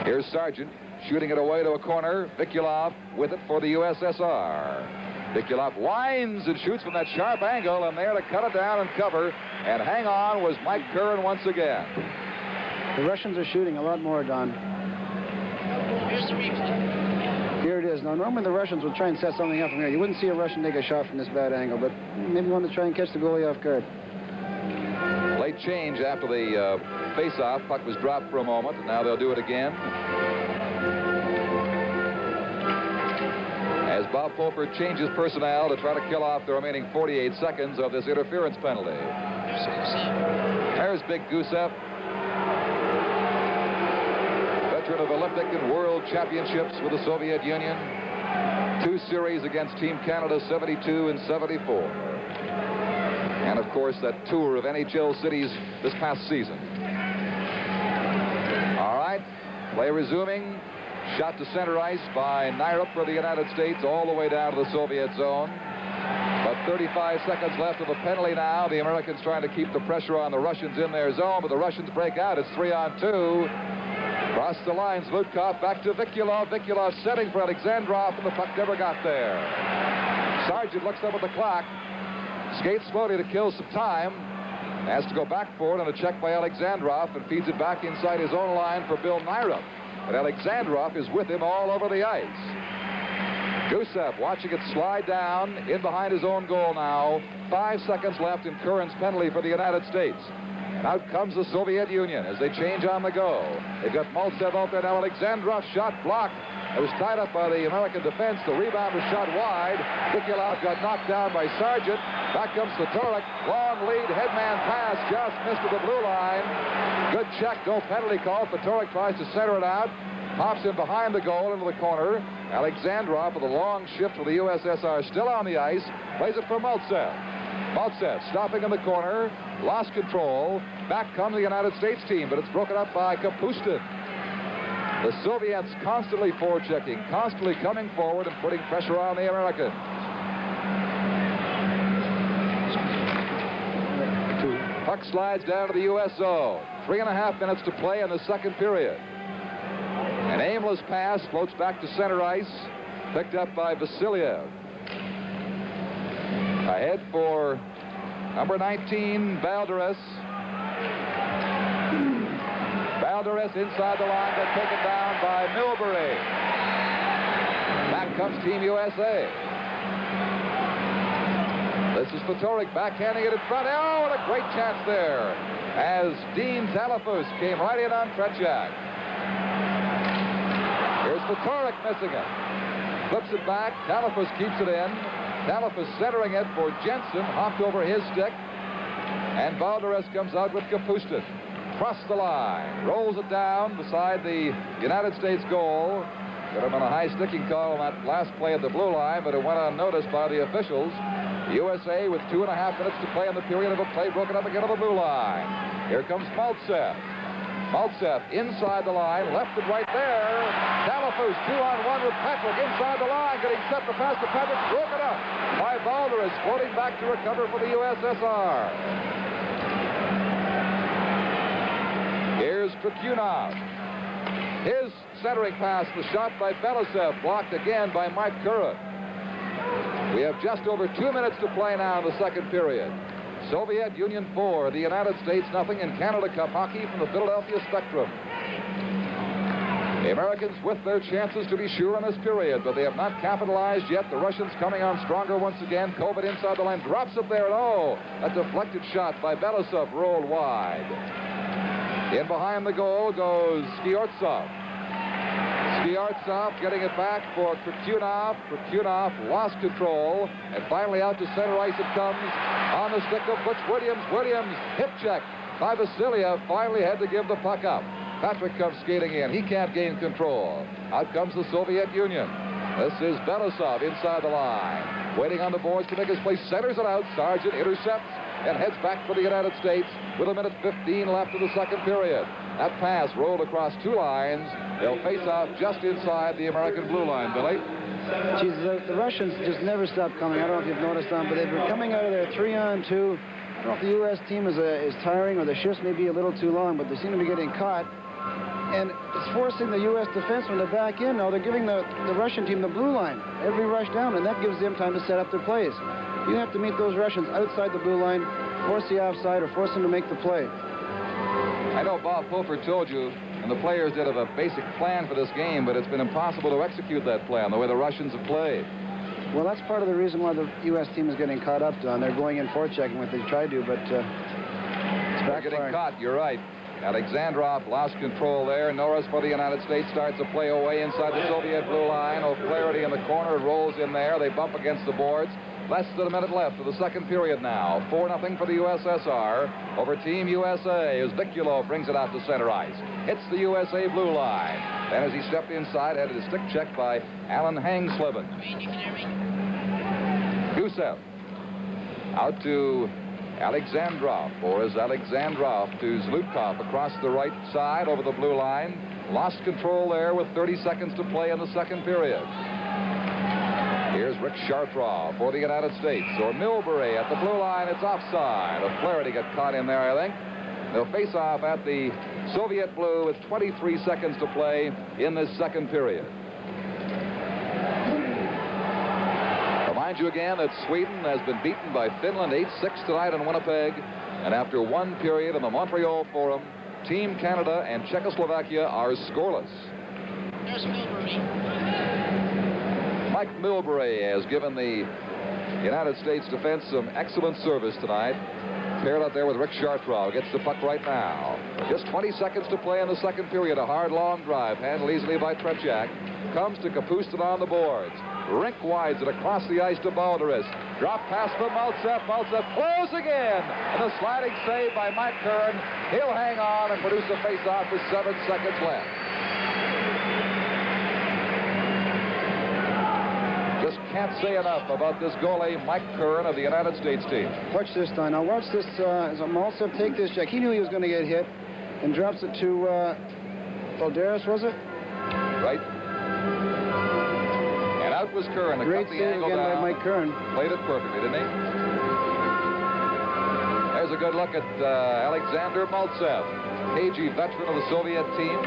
Here's Sargent shooting it away to a corner. Vikulov with it for the USSR. Vikulov winds and shoots from that sharp angle, and there to cut it down and cover and hang on was Mike Curran once again. The Russians are shooting a lot more, Don. Here's the replay. Here it is. Now, normally the Russians will try and set something up from here. You wouldn't see a Russian take a shot from this bad angle, but maybe want to try and catch the goalie off guard. Late change after the face-off. Puck was dropped for a moment, and now they'll do it again. As Bob Pulford changes personnel to try to kill off the remaining 48 seconds of this interference penalty. There's Big Gusev. Veteran of Olympic and World Championships with the Soviet Union. 2 series against Team Canada, 72 and 74. And, of course, that tour of NHL cities this past season. All right, play resuming. Shot to center ice by Nyrup for the United States all the way down to the Soviet zone. But 35 seconds left of the penalty now. The Americans trying to keep the pressure on the Russians in their zone, but the Russians break out. It's 3-on-2. Across the line, Zlutkov back to Vikulov. Vikulov setting for Alexandrov, and the puck never got there. Sargent looks up at the clock, skates slowly to kill some time, has to go back for it on a check by Alexandrov, and feeds it back inside his own line for Bill Nyrup. But Alexandrov is with him all over the ice. Gusev watching it slide down in behind his own goal now. 5 seconds left in Curran's penalty for the United States. And out comes the Soviet Union as they change on the go. They've got Maltsev out there now. Alexandrov shot blocked. It was tied up by the American defense. The rebound was shot wide. Vikulov got knocked down by Sargent. Back comes Fedoruk. Long lead, headman pass. Just missed at the blue line. Good check, no penalty call. Fedoruk tries to center it out. Pops in behind the goal into the corner. Alexandrov with a long shift for the USSR still on the ice. Plays it for Maltsev. Maltsev stopping in the corner. Lost control. Back comes the United States team, but it's broken up by Kapustin. The Soviets constantly forechecking, constantly coming forward and putting pressure on the Americans. Puck slides down to the U.S. zone. 3.5 minutes to play in the second period. An aimless pass floats back to center ice, picked up by Vasilyev. Ahead for number 19, Balderas. Balderas inside the line, got taken down by Milbury. Back comes Team USA. This is Fedoruk backhanding it in front. Oh, what a great chance there as Dean Talafus came right in on Tretiak. Here's Fedoruk missing it. Flips it back. Talafus keeps it in. Talafus centering it for Jensen. Hopped over his stick. And Balderas comes out with Kapustin. Across the line. Rolls it down beside the United States goal. Could have been a high sticking call on that last play at the blue line, but it went unnoticed by the officials. The USA with 2.5 minutes to play in the period of a play broken up again on the blue line. Here comes Maltsev. Maltsev inside the line, left and right there. Talafus 2-on-1 with Patrick inside the line, getting set to pass to Patrick, broken up by Balderas, floating back to recover for the USSR. Here's Trikunov. His centering pass was shot by Belasev, blocked again by Mike Curran. We have just over 2 minutes to play now in the second period. Soviet Union 4, the United States nothing in Canada Cup hockey from the Philadelphia Spectrum. The Americans with their chances to be sure in this period, but they have not capitalized yet. The Russians coming on stronger once again. Kovac inside the line, drops it there, and oh, a deflected shot by Belousov rolled wide. In behind the goal goes Skyortsov. Skyortsov getting it back for Krikunov. Krikunov lost control, and finally out to center ice it comes on the stick of Butch Williams. Williams, hip check by Vasiliev, finally had to give the puck up. Patrick comes skating in. He can't gain control. Out comes the Soviet Union. This is Belousov inside the line. Waiting on the boards to make his play. Centers it out. Sargent intercepts and heads back for the United States with 1:15 left in the second period. That pass rolled across 2 lines. They'll face off just inside the American blue line, Billy. Geez, the Russians just never stop coming. I don't know if you've noticed them, but they've been coming out of their 3-on-2. I don't know if the U.S. team is tiring or the shifts may be a little too long, but they seem to be getting caught. And it's forcing the U.S. defensemen to back in. Now they're giving the Russian team the blue line every rush down, and that gives them time to set up their plays. You have to meet those Russians outside the blue line, force the offside, or force them to make the play. I know Bob Pulford told you, and the players did have a basic plan for this game, but it's been impossible to execute that plan the way the Russians have played. Well, that's part of the reason why the U.S. team is getting caught up, Don. They're going in forechecking what they tried to, but it's They're getting caught, you're right. Alexandrov lost control there. Norris for the United States starts a play away inside the Soviet blue line. O'Flaherty in the corner, rolls in there. They bump against the boards. Less than a minute left of the second period now. 4-0 for the USSR over Team USA as Vikulov brings it out to center ice. Hits the USA blue line. Then as he stepped inside, had a stick check by Alan Hangsleben. Gusev out to Alexandrov, or is Alexandrov to Zlutkov across the right side over the blue line. Lost control there with 30 seconds to play in the second period. Here's Rick Chartrand for the United States, or Milbury at the blue line. It's offside. O'Flaherty got caught in there, I think. They'll face off at the Soviet blue with 23 seconds to play in this second period. Remind you again that Sweden has been beaten by Finland 8-6 tonight in Winnipeg. And after one period in the Montreal Forum, Team Canada and Czechoslovakia are scoreless. There's Milbury. Mike Milbury has given the United States defense some excellent service tonight. Paired out there with Rick Chartrand. Gets the puck right now. Just 20 seconds to play in the second period. A hard, long drive handled easily by Tretiak. Comes to Kapustin on the boards. Rink wides it across the ice to Balderas. Drop pass from Maltsev. Maltsev closing in. And a sliding save by Mike Curran. He'll hang on and produce a face-off with 7 seconds left. Just can't say enough about this goalie, Mike Curran of the United States team. Watch this, Don. Now watch this. Maltsev take this check. He knew he was going to get hit and drops it to Balderas, was it? Right. And out was Curran. Great save again by Mike Curran. Played it perfectly, didn't he? There's a good look at Alexander Maltsev, cagey veteran of the Soviet team.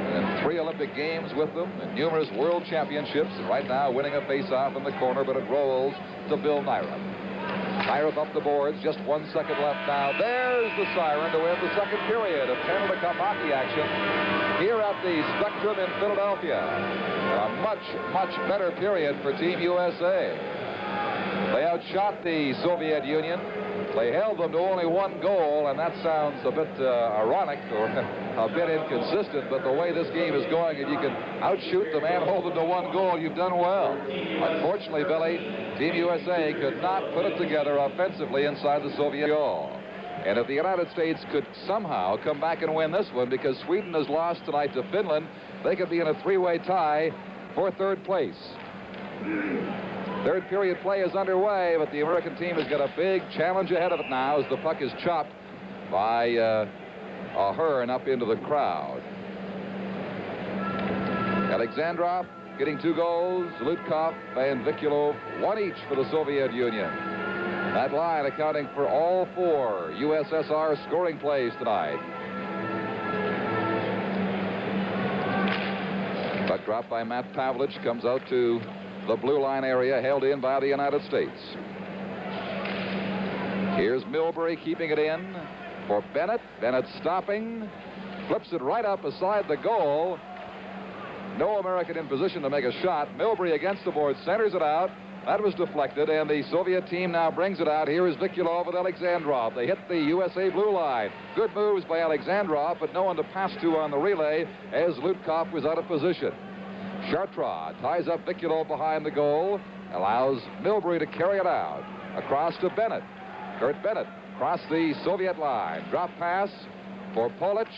And 3 Olympic Games with them and numerous world championships. And right now winning a face-off in the corner, but it rolls to Bill Nyrup. Nyrup up the boards, just 1 second left now. There's the siren to end the second period of Canada Cup hockey action here at the Spectrum in Philadelphia. A much, much better period for Team USA. They outshot the Soviet Union. They held them to only 1 goal, and that sounds a bit ironic or a bit inconsistent, but the way this game is going, if you can outshoot them and hold them to 1 goal, you've done well. Unfortunately, Billy, Team USA could not put it together offensively inside the Soviet Union. And if the United States could somehow come back and win this one, because Sweden has lost tonight to Finland, they could be in a 3-way tie for 3rd place. Third period play is underway, but the American team has got a big challenge ahead of it now as the puck is chopped by Ahern up into the crowd. Alexandrov getting 2 goals. Zlutkov and Vikulov, 1 each for the Soviet Union. That line accounting for all 4 USSR scoring plays tonight. Puck dropped by Matt Pavlich, comes out to the blue line area held in by the United States. Here's Milbury keeping it in for Bennett. Bennett stopping, flips it right up beside the goal. No American in position to make a shot. Milbury against the board, centers it out. That was deflected, and the Soviet team now brings it out. Here is Vikulov with Alexandrov. They hit the USA blue line. Good moves by Alexandrov, but no one to pass to on the relay as Lutkov was out of position. Chartrand ties up Vikulov behind the goal, allows Milbury to carry it out. Across to Bennett. Kurt Bennett across the Soviet line. Drop pass for Polic.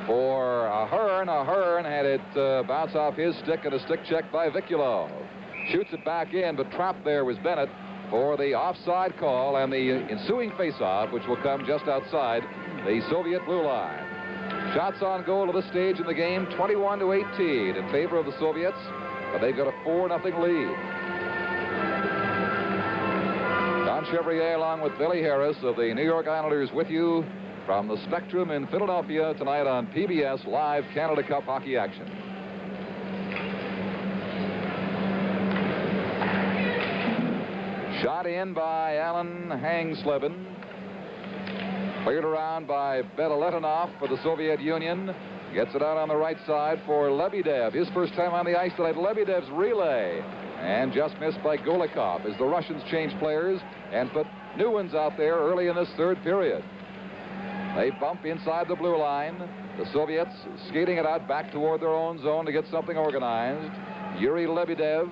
For Ahern. Ahern had it bounce off his stick and a stick check by Vikulov. Shoots it back in, but trapped there was Bennett for the offside call and the ensuing faceoff, which will come just outside the Soviet blue line. Shots on goal at this stage in the game, 21-18 in favor of the Soviets, but they've got a 4-0 lead. Don Chevrier along with Billy Harris of the New York Islanders with you from the Spectrum in Philadelphia tonight on PBS Live Canada Cup hockey action. Shot in by Alan Hangsleben. Cleared around by Bedeletinov for the Soviet Union. Gets it out on the right side for Lebedev. His first time on the ice tonight. Lebedev's relay. And just missed by Golikov as the Russians change players and put new ones out there early in this third period. They bump inside the blue line. The Soviets skating it out back toward their own zone to get something organized. Yuri Lebedev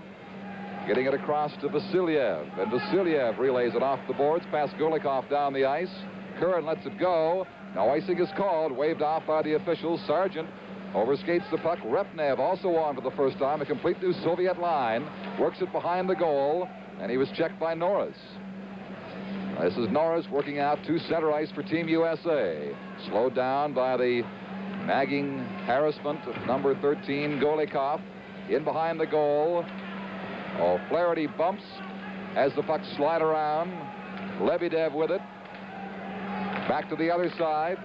getting it across to Vasiliev. And Vasiliev relays it off the boards past Golikov down the ice. Curran lets it go. No icing is called. Waved off by the officials. Sargent overskates the puck. Repnev also on for the first time. A complete new Soviet line. Works it behind the goal. And he was checked by Norris. This is Norris working out to center ice for Team USA. Slowed down by the nagging harassment of number 13, Golikov. In behind the goal. O'Flaherty bumps as the puck slide around. Lebedev with it. Back to the other side.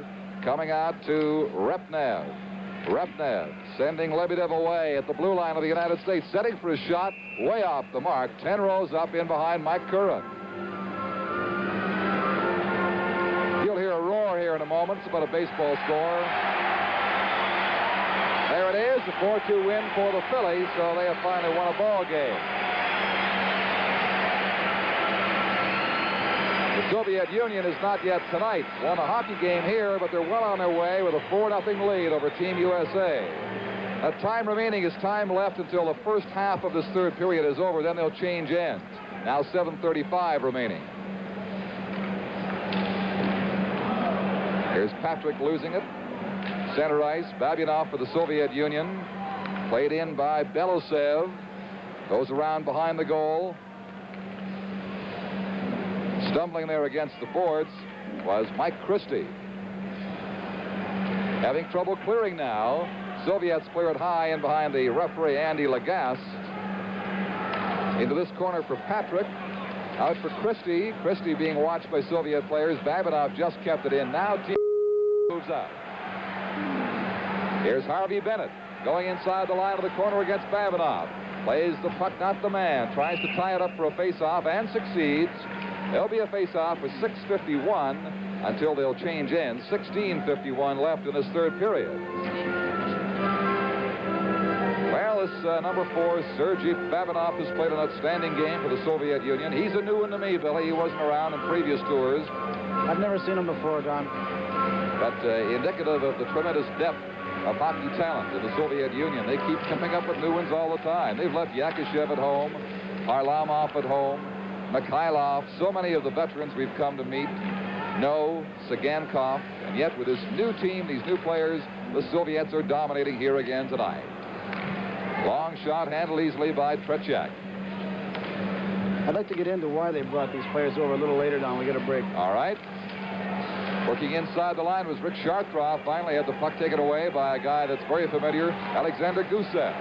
Coming out to Repnev. Repnev sending Lebedev away at the blue line of the United States. Setting for a shot way off the mark. 10 rows up in behind Mike Curran. You'll hear a roar here in a moment. It's about a baseball score. There it is, a 4-2 win for the Phillies, so they have finally won a ball game. The Soviet Union is not yet tonight won a hockey game here, but they're well on their way with a 4-0 lead over Team USA. Time remaining is time left until the first half of this third period is over. Then they'll change ends. Now 7:35 remaining. Here's Patrick losing it. Center ice, Babinov for the Soviet Union. Played in by Belosev. Goes around behind the goal. Stumbling there against the boards was Mike Christie. Having trouble clearing now. Soviets clear it high in behind the referee, Andy Lagasse. Into this corner for Patrick. Out for Christie. Christie being watched by Soviet players. Babinov just kept it in. Now team moves out. Here's Harvey Bennett going inside the line of the corner against Babinov. Plays the puck, not the man. Tries to tie it up for a face-off and succeeds. There'll be a face-off with 6:51 until they'll change ends. 16:51 left in this third period. Well, this number 4, Sergei Babinov, has played an outstanding game for the Soviet Union. He's a new one to me, Billy. He wasn't around in previous tours. I've never seen him before, Don. But indicative of the tremendous depth of hockey talent in the Soviet Union. They keep coming up with new ones all the time. They've left Yakashev at home, Varlamov at home, Mikhailov, so many of the veterans we've come to meet. No, Sagankov, and yet with this new team, these new players, the Soviets are dominating here again tonight. Long shot handled easily by Tretiak. I'd like to get into why they brought these players over a little later, Don. We get a break. All right. Working inside the line was Rick Chartrand. Finally had the puck taken away by a guy that's very familiar, Alexander Gusev.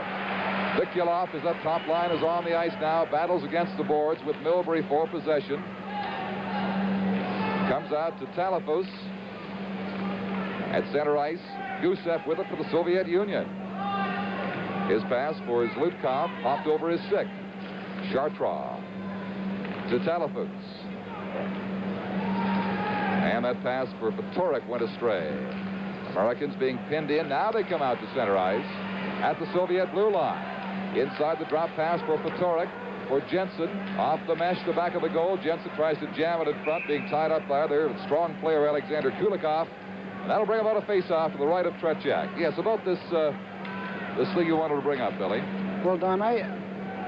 Vikulov is up top line, is on the ice now, battles against the boards with Milbury for possession. Comes out to Talafos at center ice. Gusev with it for the Soviet Union. His pass for Zlutkov popped over his stick. Chartres to Talafus. And that pass for Fatorik went astray. Americans being pinned in. Now they come out to center ice at the Soviet blue line. Inside the drop pass for Fatorik. For Jensen, off the mesh, the back of the goal. Jensen tries to jam it in front, being tied up by their strong player Alexander Kulikov. And that'll bring about a face-off to the right of Tretiak. Yes, about this thing you wanted to bring up, Billy. Well, Don, I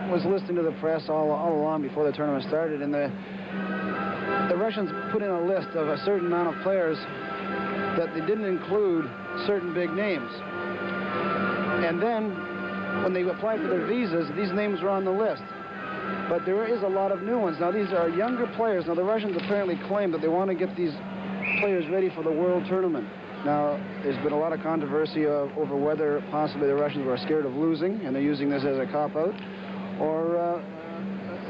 was listening to the press all along before the tournament started, and the Russians put in a list of a certain amount of players that they didn't include certain big names. And then, when they applied for their visas, these names were on the list. But there is a lot of new ones. Now, these are younger players. Now, the Russians apparently claim that they want to get these players ready for the World Tournament. Now, there's been a lot of controversy over whether possibly the Russians were scared of losing, and they're using this as a cop-out, or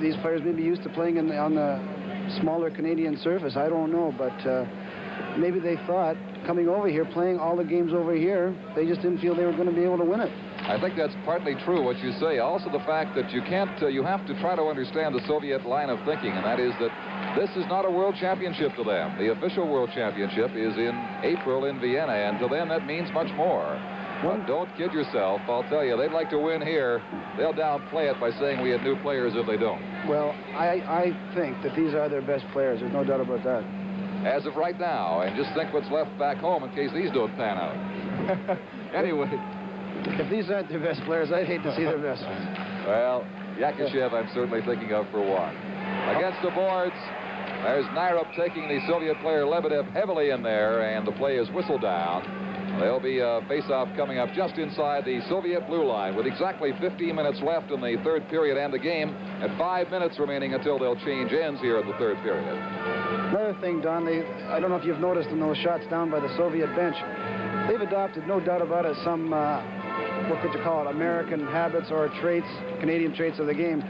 these players may be used to playing on the smaller Canadian surface. I don't know, but maybe they thought coming over here, playing all the games over here, they just didn't feel they were going to be able to win it. I think that's partly true, what you say. Also the fact that you can't, you have to try to understand the Soviet line of thinking, and that is that this is not a world championship to them. The official world championship is in April in Vienna, and to them that means much more. But don't kid yourself. I'll tell you, they'd like to win here. They'll downplay it by saying we had new players if they don't. Well, I think that these are their best players. There's no doubt about that. As of right now, and just think what's left back home in case these don't pan out. Anyway. If these aren't their best players, I'd hate to see their best ones. Well, Yakashev I'm certainly thinking of for one. Against the boards, there's Nairop taking the Soviet player Lebedev heavily in there, and the play is whistled down. There'll be a face-off coming up just inside the Soviet blue line with exactly 15 minutes left in the third period and the game, and 5 minutes remaining until they'll change ends here in the third period. Another thing, Don, I don't know if you've noticed in those shots down by the Soviet bench, they've adopted, no doubt about it, some, what could you call it, American habits or traits, Canadian traits of the game.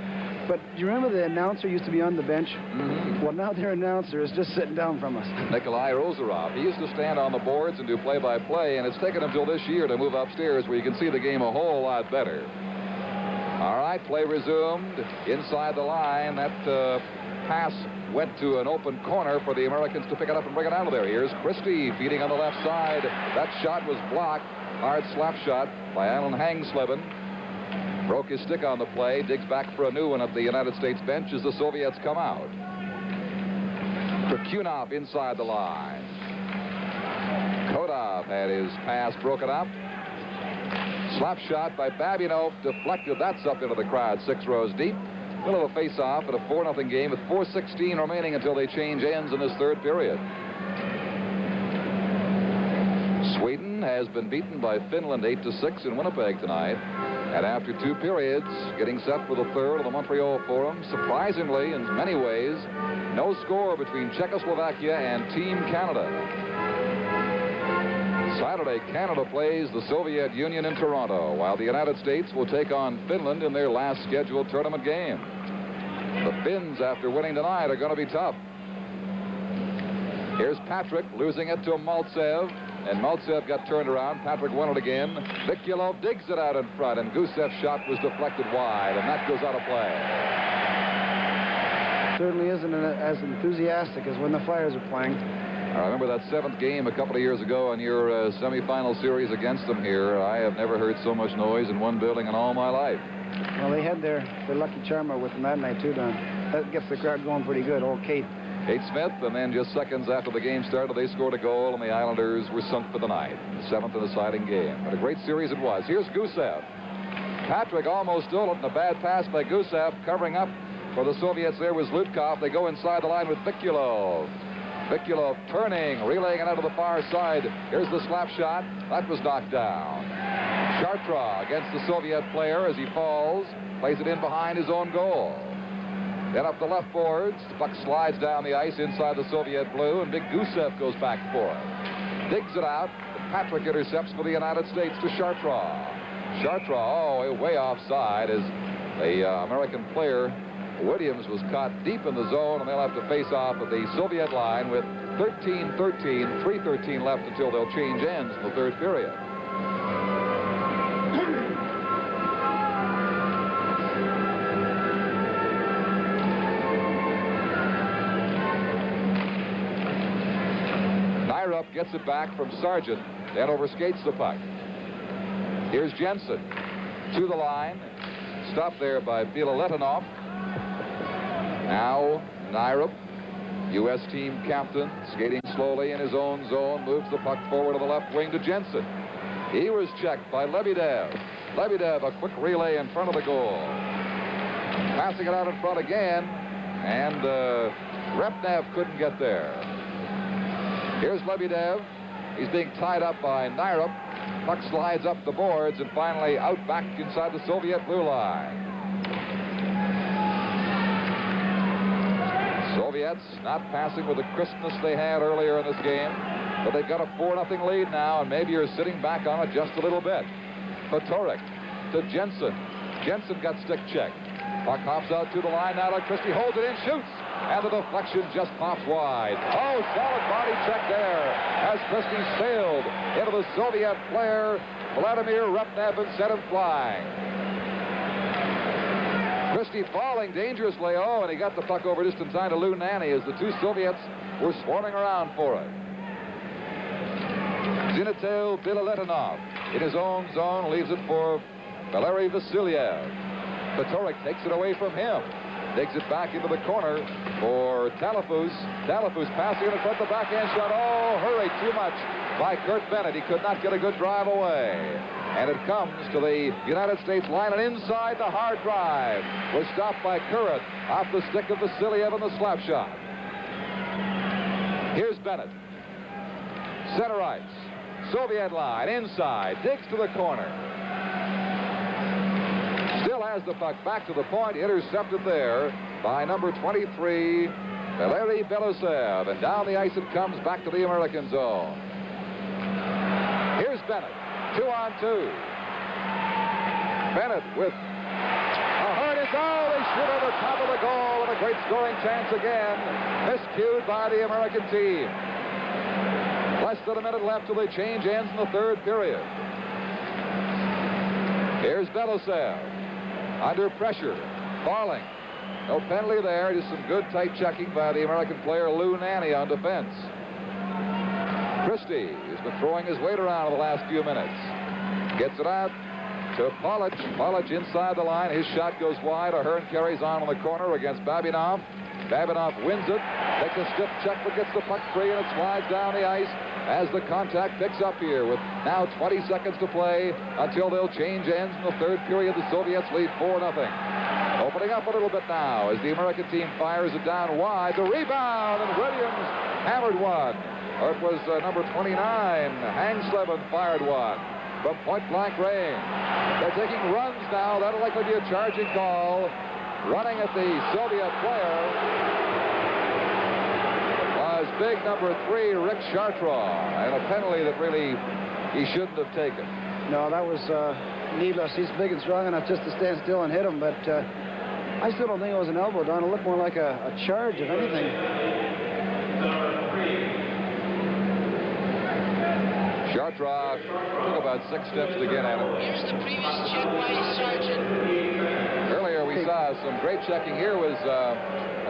But do you remember the announcer used to be on the bench? Mm-hmm. Well, now their announcer is just sitting down from us. Nikolai Rozarov. He used to stand on the boards and do play-by-play, and it's taken him till this year to move upstairs where you can see the game a whole lot better. All right, play resumed. Inside the line, that pass went to an open corner for the Americans to pick it up and bring it out of there. Here's Christie feeding on the left side. That shot was blocked. Hard slap shot by Alan Hangsleben. Broke his stick on the play, digs back for a new one at the United States bench as the Soviets come out. Kurkunov inside the line. Kodov had his pass broken up. Slap shot by Babinov, deflected. That's up into the crowd 6 rows deep. Middle of a face-off at a 4-0 game with 4:16 remaining until they change ends in this third period. Sweden has been beaten by Finland 8-6 in Winnipeg tonight. And after 2 periods, getting set for the third of the Montreal Forum, surprisingly, in many ways, no score between Czechoslovakia and Team Canada. Saturday, Canada plays the Soviet Union in Toronto, while the United States will take on Finland in their last scheduled tournament game. The Finns, after winning tonight, are going to be tough. Here's Patrick losing it to Maltsev. And Maltsev got turned around. Patrick won it again. Vikulov digs it out in front, and Gusev's shot was deflected wide, and that goes out of play. Certainly isn't as enthusiastic as when the Flyers are playing. I remember that 7th game a couple of years ago on your semifinal series against them here. I have never heard so much noise in one building in all my life. Well, they had their lucky charmer with them that night, too, Don. That gets the crowd going pretty good. Old Kate Smith, and then just seconds after the game started, they scored a goal, and the Islanders were sunk for the night. The 7th in the deciding game. But a great series it was. Here's Gusev. Patrick almost stole it, and a bad pass by Gusev. Covering up for the Soviets there was Lutkov. They go inside the line with Vikulov. Vikulov turning, relaying it out to the far side. Here's the slap shot. That was knocked down. Chartres against the Soviet player as he falls. Plays it in behind his own goal. Then up the left boards, the puck slides down the ice inside the Soviet blue, and Big Gusev goes back for it. Digs it out, and Patrick intercepts for the United States to Chartres. Chartres, way offside as the American player, Williams, was caught deep in the zone, and they'll have to face off at the Soviet line with 13-13, 3:13 left until they'll change ends in the third period. Nyrup gets it back from Sargent, then overskates the puck. Here's Jensen to the line. Stopped there by Bileletinoff. Now Nyrup, U.S. team captain, skating slowly in his own zone, moves the puck forward to the left wing to Jensen. He was checked by Lebedev. Lebedev, a quick relay in front of the goal. Passing it out in front again, and Repnev couldn't get there. Here's Lebedev. He's being tied up by Nyrup. Puck slides up the boards and finally out back inside the Soviet blue line. Soviets not passing with the crispness they had earlier in this game, but they've got a 4-0 lead now, and maybe you're sitting back on it just a little bit. Patorek to Jensen. Jensen got stick checked. Puck hops out to the line now to Christie, holds it in, shoots, and the deflection just pops wide. Oh, solid body check there as Christie sailed into the Soviet player, Vladimir Repnev, and set him flying. Christie falling dangerously, and he got the puck over just in time to Lou Nanny as the two Soviets were swarming around for it. Zinatel Bileletinoff in his own zone leaves it for Valery Vasilyev. Patorek takes it away from him. Takes it back into the corner for Talafus. Talafus passing it in front of the backhand shot. Oh, hurried too much by Kurt Bennett. He could not get a good drive away. And it comes to the United States line, and inside the hard drive was stopped by Curran off the stick of Vasilyev in the slap shot. Here's Bennett. Center ice. Soviet line inside. Digs to the corner. Still has the puck back to the point. Intercepted there by number 23, Valery Belosev. And down the ice it comes back to the American zone. Here's Bennett. 2-on-2. Bennett with a hard goal. They shoot over top of the goal, and a great scoring chance again. Miscued by the American team. Less than a minute left till the change ends in the third period. Here's Belosev. Under pressure. Falling. No penalty there. Just some good tight checking by the American player Lou Nanny on defense. Christie has been throwing his weight around in the last few minutes. Gets it out to Polic. Polic inside the line. His shot goes wide. Ahern carries on the corner against Babinov. Babinov wins it. Takes a stiff check, but gets the puck free, and it slides down the ice as the contact picks up here with now 20 seconds to play until they'll change ends in the third period. The Soviets lead 4-0. Opening up a little bit now as the American team fires it down wide. The rebound, and Williams hammered one. Or it was number 29, Hangsleben, fired one from point-blank range. They're taking runs now. That'll likely be a charging call. Running at the Soviet player was big number 3, Rick Chartrand, and a penalty that really he shouldn't have taken. No, that was needless. He's big and strong enough just to stand still and hit him, but I still don't think it was an elbow, Don. It looked more like a charge, if anything. Chartrand took about 6 steps to get at him. Here's the previous check by Sargent. Earlier we saw some great checking. Here was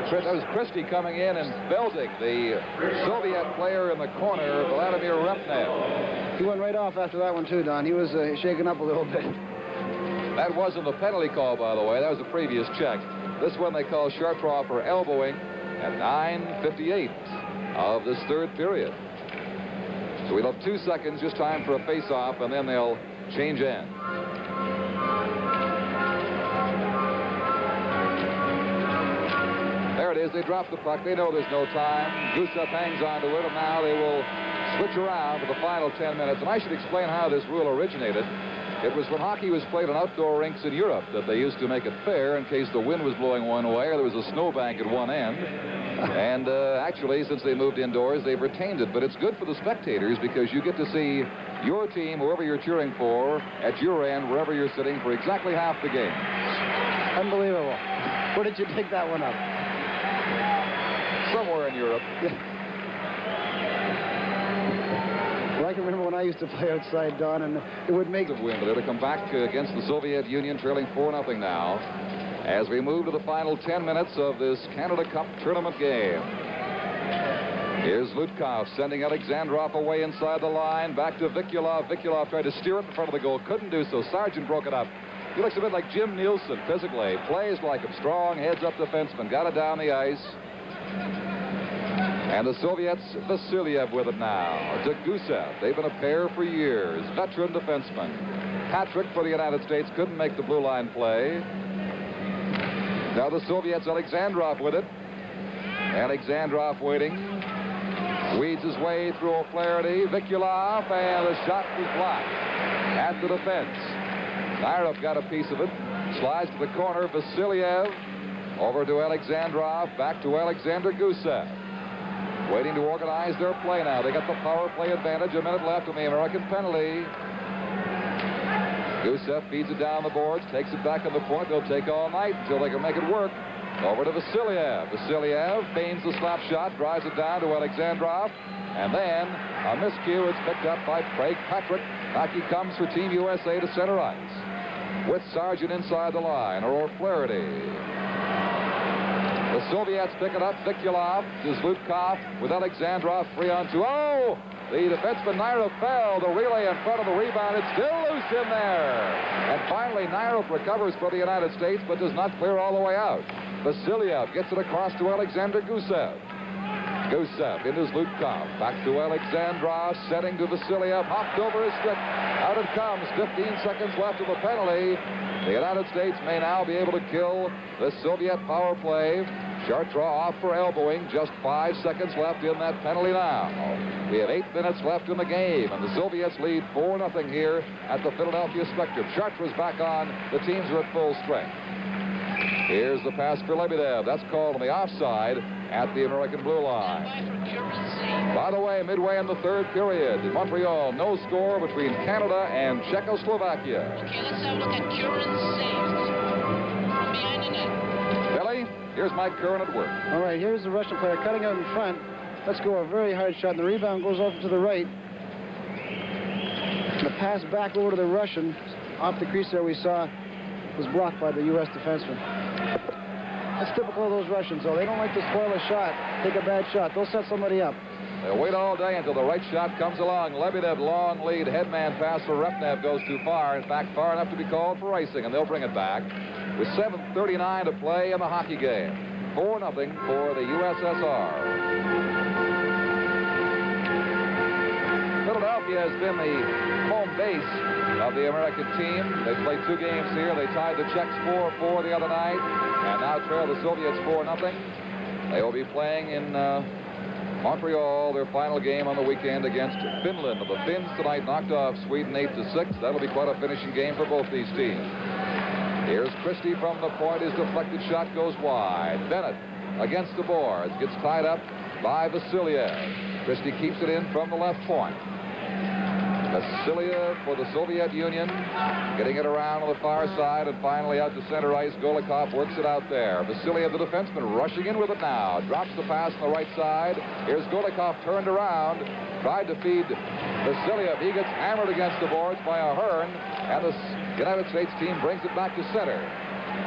that was Christie coming in and belting the Soviet player in the corner, Vladimir Repnev. He went right off after that one, too, Don. He was shaken up a little bit. That wasn't the penalty call, by the way. That was the previous check. This one they call Chartrand for elbowing at 9:58 of this third period. So we'll have 2 seconds, just time for a face-off, and then they'll change ends. There it is. They drop the puck. They know there's no time. Gusev hangs on to it, and now they will switch around for the final 10 minutes. And I should explain how this rule originated. It was when hockey was played on outdoor rinks in Europe that they used to make it fair in case the wind was blowing one way or there was a snowbank at one end. And actually, since they moved indoors, they've retained it. But it's good for the spectators because you get to see your team, whoever you're cheering for, at your end, wherever you're sitting, for exactly half the game. Unbelievable. Where did you pick that one up? Somewhere in Europe. Well, I can remember when I used to play outside, Don, and it would make... ...the win, but it'll come back against the Soviet Union, trailing 4-0 now, as we move to the final 10 minutes of this Canada Cup tournament game. Here's Lutkov sending Alexandrov away inside the line. Back to Vikulov. Vikulov tried to steer it in front of the goal. Couldn't do so. Sargent broke it up. He looks a bit like Jim Nielsen physically. Plays like him. Strong, heads-up defenseman. Got it down the ice. And the Soviets, Vasiliev with it now. To Gusev. They've been a pair for years. Veteran defenseman. Patrick for the United States couldn't make the blue line play. Now the Soviets, Alexandrov with it. Alexandrov waiting. Weeds his way through O'Flaherty. Vikulov, and the shot was blocked at the defense. Nairov got a piece of it. Slides to the corner. Vasiliev over to Alexandrov. Back to Alexander Gusev. Waiting to organize their play now. They got the power play advantage. A minute left on the American penalty. Gusev feeds it down the boards. Takes it back on the point. They'll take all night until they can make it work. Over to Vasiliev. Vasiliev feigns the slap shot, drives it down to Alexandrov, and then a miscue. It's picked up by Craig Patrick. Back he comes for Team USA to center ice. With Sargent inside the line, or O'Flaherty. The Soviets pick it up. Vikulov to Zlutkov with Alexandrov 3-on-2. Oh! The defenseman Nairov fell. The relay in front of the rebound. It's still loose in there. And finally, Nairov recovers for the United States, but does not clear all the way out. Vasiliev gets it across to Alexander Gusev. Gusev into Zlutkov. Back to Alexandrov, setting to Vasiliev. Hopped over his stick. Out it comes. 15 seconds left of the penalty. The United States may now be able to kill the Soviet power play. Short draw off for elbowing. Just 5 seconds left in that penalty now. We have 8 minutes left in the game, and the Soviets lead 4-0 here at the Philadelphia Spectrum. Chartra's back on. The teams are at full strength. Here's the pass for Lebedev. That's called on the offside at the American blue line. By the way, midway in the third period, in Montreal, no score between Canada and Czechoslovakia. Okay, let's have a look at Curran's saves from behind the net. Billy, here's Mike Curran at work. All right, here's the Russian player cutting out in front. Let's go, a very hard shot, and the rebound goes over to the right. The pass back over to the Russian, off the crease there we saw, was blocked by the U.S. defenseman. That's typical of those Russians, though. They don't like to spoil a shot, take a bad shot. They'll set somebody up. They'll wait all day until the right shot comes along. Lebedev, long lead, headman pass for Repnev goes too far. In fact, far enough to be called for icing, and they'll bring it back. With 7:39 to play in the hockey game. 4-0 for the USSR. Philadelphia has been the home base of the American team. They played 2 games here. They tied the Czechs 4-4 the other night, and now trail the Soviets 4-0. They will be playing in Montreal, their final game on the weekend against Finland. The Finns tonight knocked off Sweden 8-6. That'll be quite a finishing game for both these teams. Here's Christie from the point. His deflected shot goes wide. Bennett against the boards. Gets tied up by Vasiliev. Christie keeps it in from the left point. Vasiliev for the Soviet Union, getting it around on the far side, and finally out to center ice. Golikov works it out there. Vasiliev, the defenseman, rushing in with it now. Drops the pass on the right side. Here's Golikov turned around, tried to feed Vasiliev. He gets hammered against the boards by Ahern, and the United States team brings it back to center.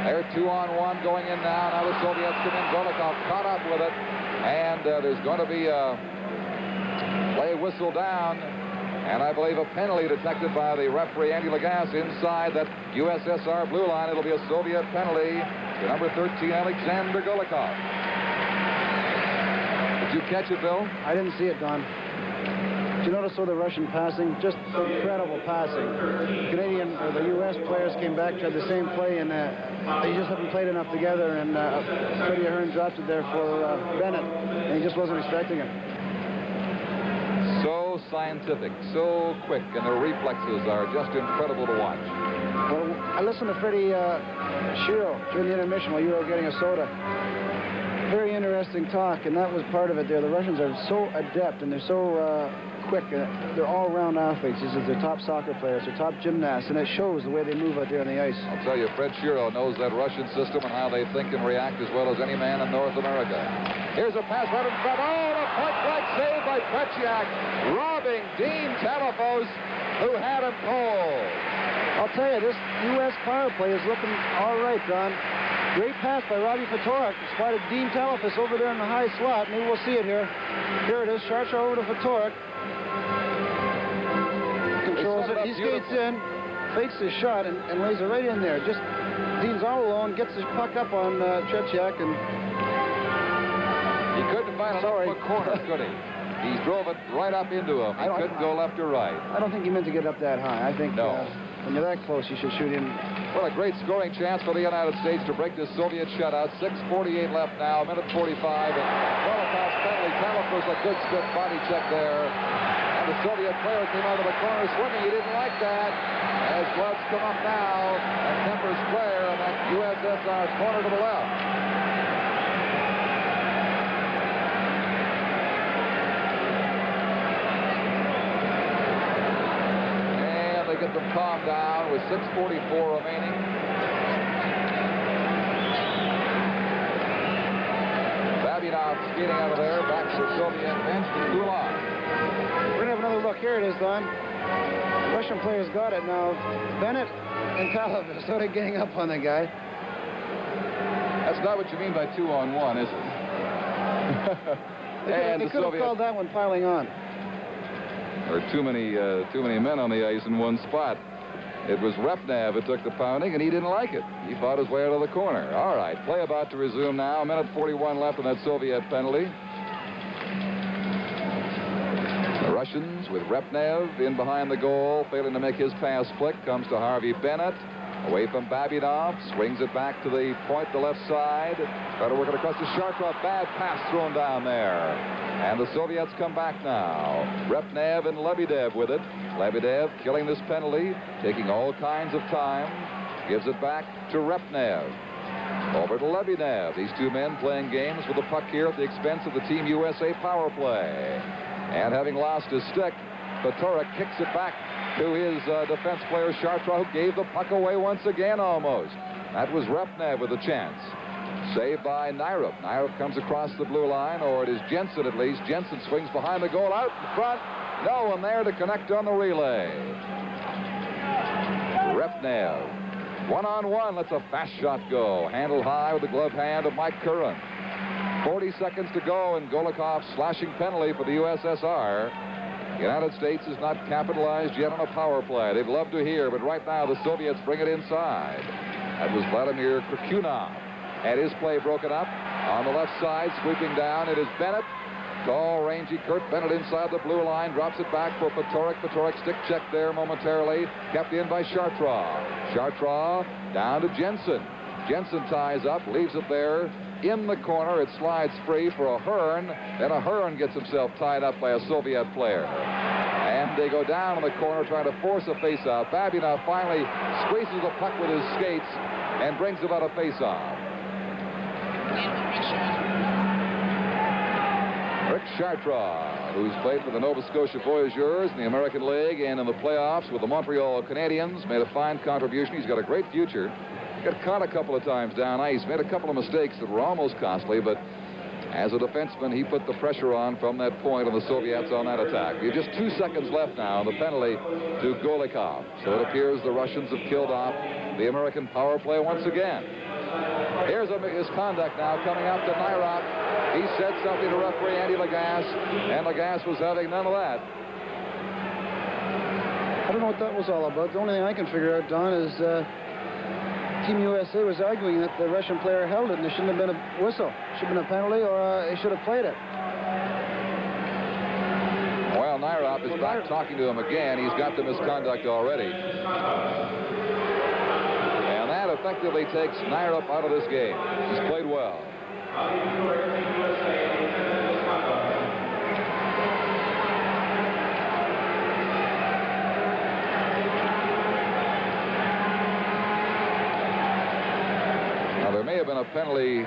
They're 2-on-1 going in now. Now the Soviets come in. Golikov caught up with it, and there's going to be a play whistle down. And I believe a penalty detected by the referee, Andy Lagasse, inside that USSR blue line. It'll be a Soviet penalty to number 13, Alexander Golikov. Did you catch it, Bill? I didn't see it, Don. Did you notice the Russian passing? Just incredible passing. Canadian, or the U.S. players came back, tried the same play, and they just haven't played enough together, and Freddie Ahern dropped it there for Bennett, and he just wasn't expecting it. So scientific, so quick, and their reflexes are just incredible to watch. Well, I listened to Freddie Shiro during the intermission while you were getting a soda. Very interesting talk, and that was part of it there. The Russians are so adept, and they're so quick. They're all-round athletes. They're top soccer players. They're top gymnasts, and it shows the way they move out there on the ice. I'll tell you, Fred Shiro knows that Russian system and how they think and react as well as any man in North America. Here's a pass right in front. Oh, a point-blank save by Petchiak, robbing Dean Telefos, who had him cold. I'll tell you, this U.S. power play is looking all right, Don. Great pass by Robbie Fatorik. Spotted Dean Talafus over there in the high slot. Maybe we'll see it here. Here it is. Chartra over to Fatorik. Controls it. He skates in, fakes his shot, and lays it right in there. Just Dean's all alone, gets his puck up on Chechak, and he couldn't find a corner, could he? He drove it right up into him. He couldn't go left or right. I don't think he meant to get up that high. I think no. When you're that close, you should shoot in. What a great scoring chance for the United States to break this Soviet shutout. 6:48 left now, minute 45. And Dolokhov's penalty. Talafus a good stiff body check there. And the Soviet player came out of the corner swinging. He didn't like that. As gloves come up now, and tempers flare in that USSR corner to the left. Get them calmed down with 6:44 remaining. Babinov skating out of there, back to the Soviet bench to Gulag. We're going to have another look. Here it is, Don. The Russian players got it now. Bennett and Talafus sort of gang up on the guy. That's not what you mean by 2-on-1, is it? They could have called that one piling on. There were too many men on the ice in one spot. It was Repnev who took the pounding, and he didn't like it. He fought his way out of the corner. All right, play about to resume now. Minute 41 left on that Soviet penalty. The Russians with Repnev in behind the goal, failing to make his pass flick, comes to Harvey Bennett. Away from Babinov, swings it back to the point, the left side. Try to work it across to Chartrov. Bad pass thrown down there. And the Soviets come back now. Repnev and Lebedev with it. Lebedev killing this penalty, taking all kinds of time. Gives it back to Repnev. Over to Lebedev. These two men playing games with the puck here at the expense of the Team USA power play. And having lost his stick, Fatorik kicks it back to his defense player, Chartrov, who gave the puck away once again almost. That was Repnev with a chance. Saved by Nyrup. Nyrup comes across the blue line, or it is Jensen at least. Jensen swings behind the goal, out in front. No one there to connect on the relay. Repnev. One-on-one, lets a fast shot go. Handled high with the glove hand of Mike Curran. 40 seconds to go, and Golikhov's slashing penalty for the USSR. The United States has not capitalized yet on a power play. They'd love to hear, but right now the Soviets bring it inside. That was Vladimir Krakunov. Had his play broken up. On the left side, sweeping down, it is Bennett. Tall, rangy Kurt Bennett inside the blue line. Drops it back for Fatorik. Fatorik stick check there momentarily. Kept in by Chartrov. Chartrov down to Jensen. Jensen ties up, leaves it there. In the corner, it slides free for a Hearn. Then a Hearn gets himself tied up by a Soviet player. And they go down in the corner trying to force a face-off. Babinov finally squeezes the puck with his skates and brings about a face-off. Rick Chartrov, who's played for the Nova Scotia Voyageurs in the American League and in the playoffs with the Montreal Canadiens, made a fine contribution. He's got a great future. Got caught a couple of times down ice, made a couple of mistakes that were almost costly, but as a defenseman, he put the pressure on from that point on the Soviets on that attack. We have just 2 seconds left now, the penalty to Golikov. So it appears the Russians have killed off the American power play once again. Here's a misconduct now coming up to Nyrop. He said something to referee Andy Lagasse, and Lagasse was having none of that. I don't know what that was all about. The only thing I can figure out, Don, is Team USA was arguing that the Russian player held it and there shouldn't have been a whistle. Should have been a penalty, or he should have played it. Well, Nyrop is back talking to him again. He's got the misconduct already. And that effectively takes Nyrop out of this game. He's played well. There may have been a penalty.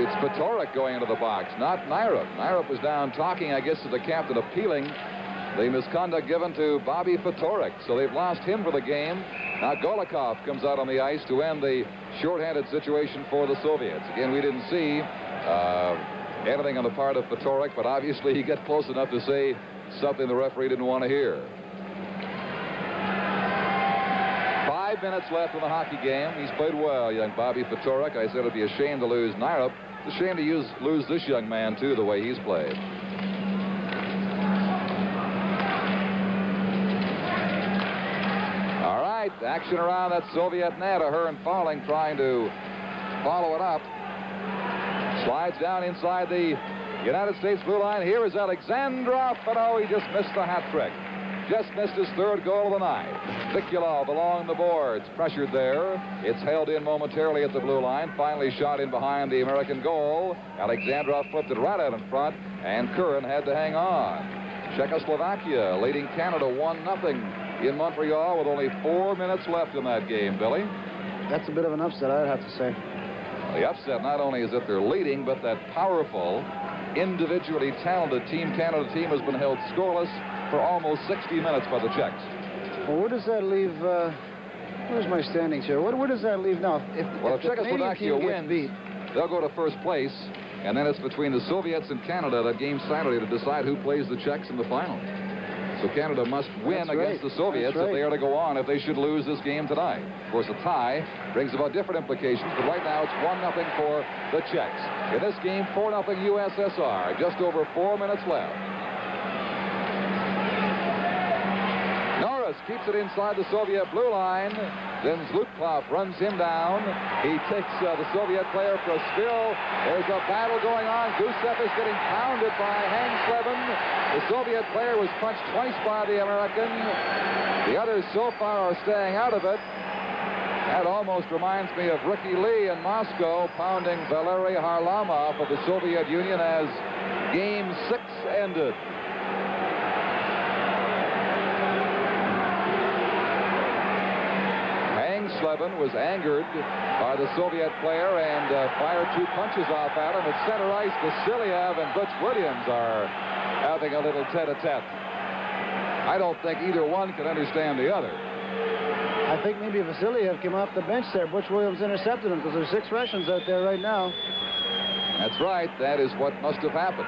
It's Fatorik going into the box, not Nyrop. Nyrop was down talking, I guess, to the captain, appealing the misconduct given to Bobby Fatorik. So they've lost him for the game. Now Golikov comes out on the ice to end the shorthanded situation for the Soviets. Again, we didn't see anything on the part of Fatorik, but obviously he got close enough to say something the referee didn't want to hear. 5 5 minutes left in the hockey game. He's played well, young Bobby Fedoruk. I said it'd be a shame to lose Nyrup. It's a shame to lose this young man, too, the way he's played. All right, action around that Soviet net. Ahern falling, trying to follow it up. Slides down inside the United States blue line. Here is Alexandrov, but oh, he just missed the hat trick. Just missed his third goal of the night. Vikulov along the boards, pressured there. It's held in momentarily at the blue line. Finally shot in behind the American goal. Alexandrov flipped it right out in front, and Curran had to hang on. Czechoslovakia leading Canada 1-0 in Montreal with only 4 minutes left in that game, Billy. That's a bit of an upset, I'd have to say. The upset not only is that they're leading, but that powerful, individually talented Team Canada team has been held scoreless for almost 60 minutes by the Czechs. Well, where does that leave? Where's my standings here? Where does that leave now? If Czechoslovakia wins, they'll go to first place, and then it's between the Soviets and Canada that game Saturday to decide who plays the Czechs in the final. So Canada must win against the Soviets if they are to go on, if they should lose this game tonight. Of course, a tie brings about different implications, but right now it's 1-0 for the Czechs. In this game, 4-0 USSR. Just over 4 minutes left. Norris keeps it inside the Soviet blue line. Then Zlutkov runs him down. He takes the Soviet player for a spill. There's a battle going on. Gusev is getting pounded by Hank Slevin. The Soviet player was punched twice by the American. The others so far are staying out of it. That almost reminds me of Ricky Lee in Moscow pounding Valery Harlamov of the Soviet Union as Game 6 ended. Slevin was angered by the Soviet player and fired 2 punches off at him. At center ice, Vasiliev and Butch Williams are having a little tete-a-tete. I don't think either one can understand the other. I think maybe Vasiliev came off the bench there. Butch Williams intercepted him because there's 6 Russians out there right now. That's right. That is what must have happened.